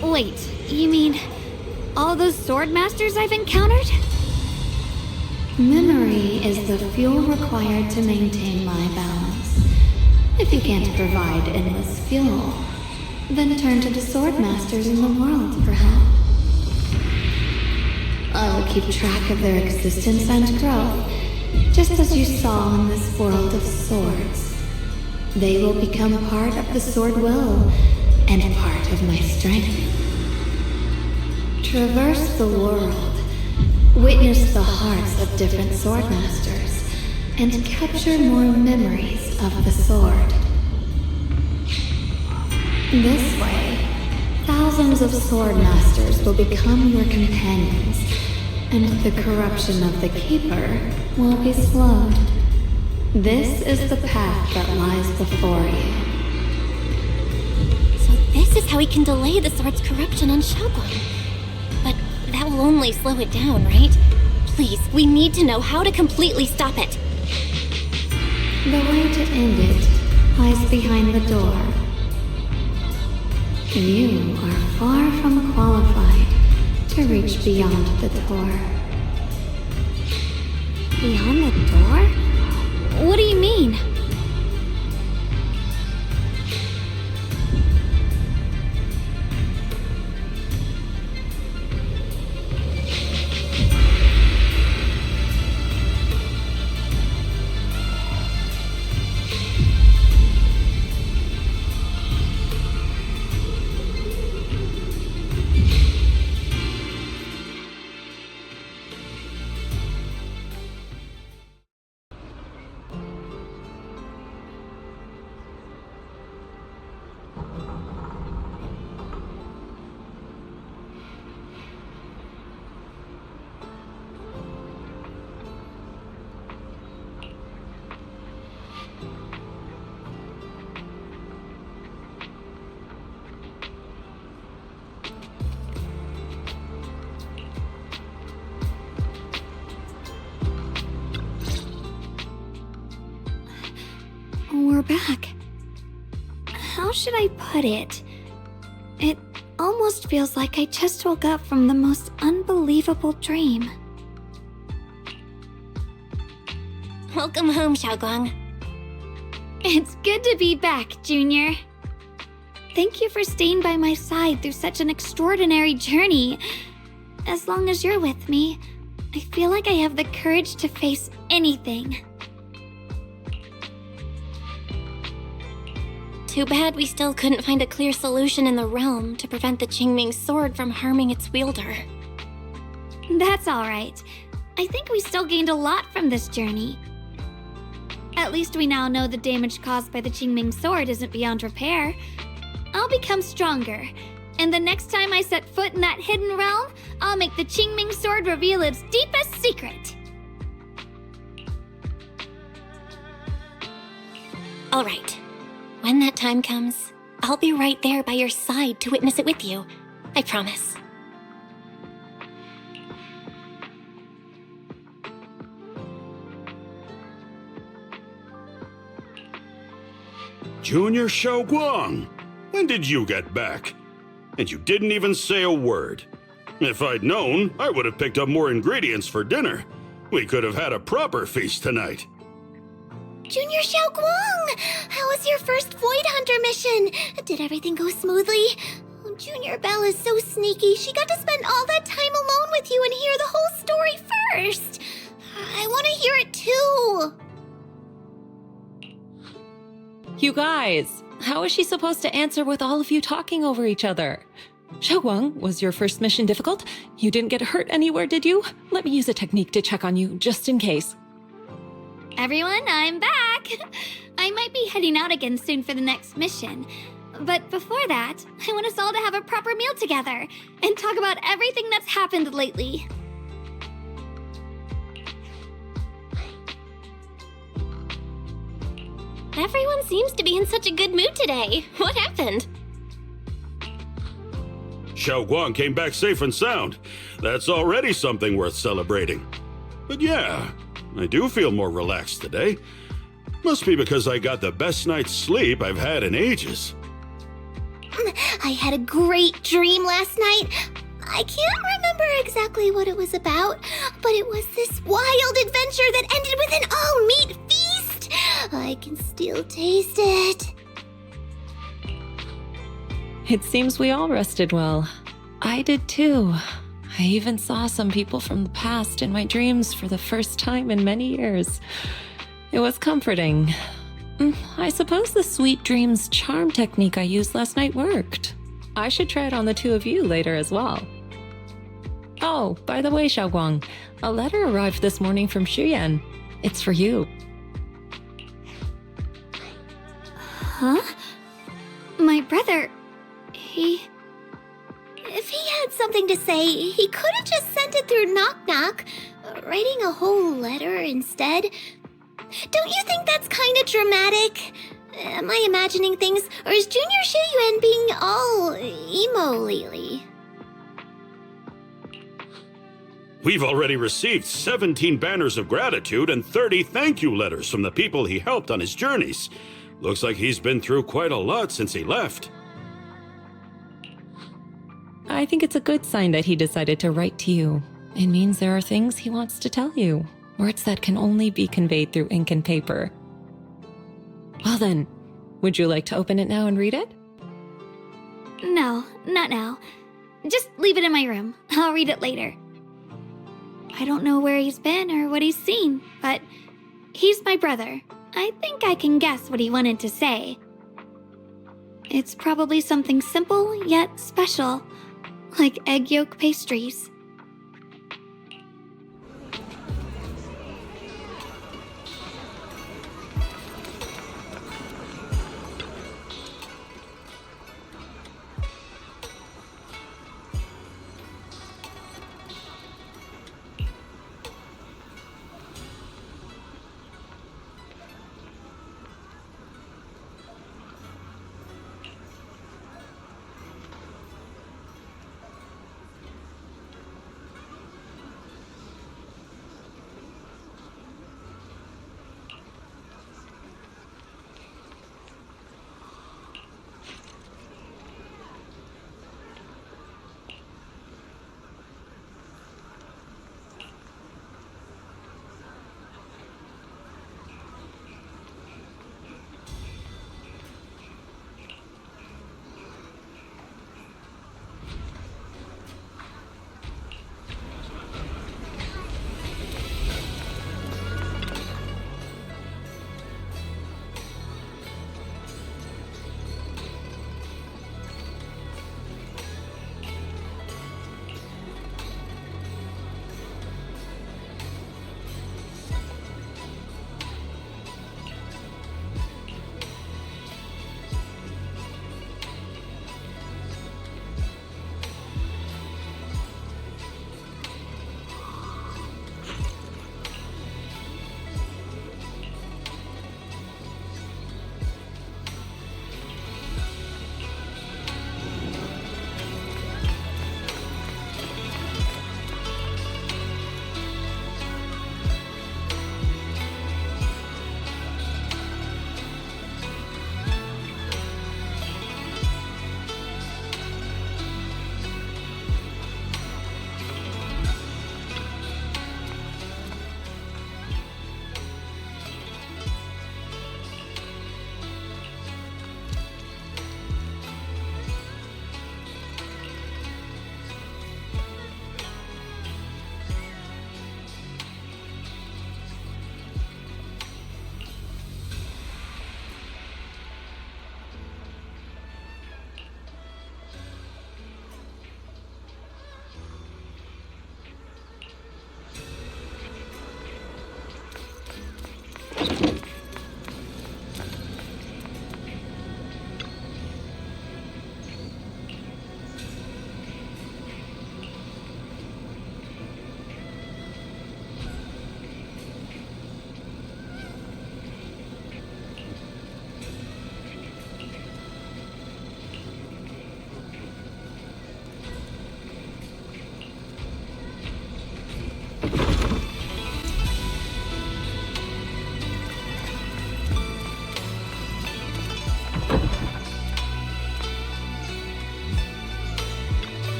Wait, you mean all those sword masters I've encountered? Memory is the fuel required to maintain my balance. If you can't provide endless fuel, then turn to the sword masters in the world, perhaps. I will keep track of their existence and growth, just as you saw in this world of swords. They will become part of the sword will, and part of my strength. Traverse the world, witness the hearts of different sword masters, and capture more memories of the sword. This way, thousands of sword masters will become your companions, and the corruption of the Keeper will be slowed. This is the path that lies before you. So this is how we can delay the sword's corruption on Xiaoguang. But that will only slow it down, right? Please, we need to know how to completely stop it. The way to end it lies behind the door. You are far from qualified to reach beyond the door. Beyond the door? What do you mean? back. How should I put it? It almost feels like I just woke up from the most unbelievable dream. Welcome home, Xiaoguang. It's good to be back, Junior. Thank you for staying by my side through such an extraordinary journey. As long as you're with me, I feel like I have the courage to face anything. Too bad we still couldn't find a clear solution in the realm to prevent the Qingming sword from harming its wielder. That's alright. I think we still gained a lot from this journey. At least we now know the damage caused by the Qingming sword isn't beyond repair. I'll become stronger, and the next time I set foot in that hidden realm, I'll make the Qingming sword reveal its deepest secret. All right. When that time comes, I'll be right there by your side to witness it with you. I promise. Junior Xiaoguang, when did you get back? And you didn't even say a word. If I'd known, I would have picked up more ingredients for dinner. We could have had a proper feast tonight. Junior Xiaoguang, how was your first Void Hunter mission? Did everything go smoothly? Oh, Junior Belle is so sneaky. She got to spend all that time alone with you and hear the whole story first. I want to hear it too. You guys, how is she supposed to answer with all of you talking over each other? Xiaoguang, was your first mission difficult? You didn't get hurt anywhere, did you? Let me use a technique to check on you, just in case. Everyone, I'm back! I might be heading out again soon for the next mission. But before that, I want us all to have a proper meal together and talk about everything that's happened lately. Everyone seems to be in such a good mood today. What happened? Xiaoguang came back safe and sound. That's already something worth celebrating. But yeah, I do feel more relaxed today. Must be because I got the best night's sleep I've had in ages. I had a great dream last night. I can't remember exactly what it was about, but it was this wild adventure that ended with an all-meat feast. I can still taste it. It seems we all rested well. I did too. I even saw some people from the past in my dreams for the first time in many years. It was comforting. I suppose the sweet dreams charm technique I used last night worked. I should try it on the two of you later as well. Oh, by the way, Xiaoguang, a letter arrived this morning from Shuyan. It's for you. Huh? My brother... If he had something to say, he could have just sent it through Knock Knock, writing a whole letter instead. Don't you think that's kind of dramatic? Am I imagining things, or is Junior Shiyuan being all emo lately? We've already received 17 banners of gratitude and 30 thank you letters from the people he helped on his journeys. Looks like he's been through quite a lot since he left. I think it's a good sign that he decided to write to you. It means there are things he wants to tell you, words that can only be conveyed through ink and paper. Well then, would you like to open it now and read it? No, not now. Just leave it in my room. I'll read it later. I don't know where he's been or what he's seen, but he's my brother. I think I can guess what he wanted to say. It's probably something simple yet special, like egg yolk pastries.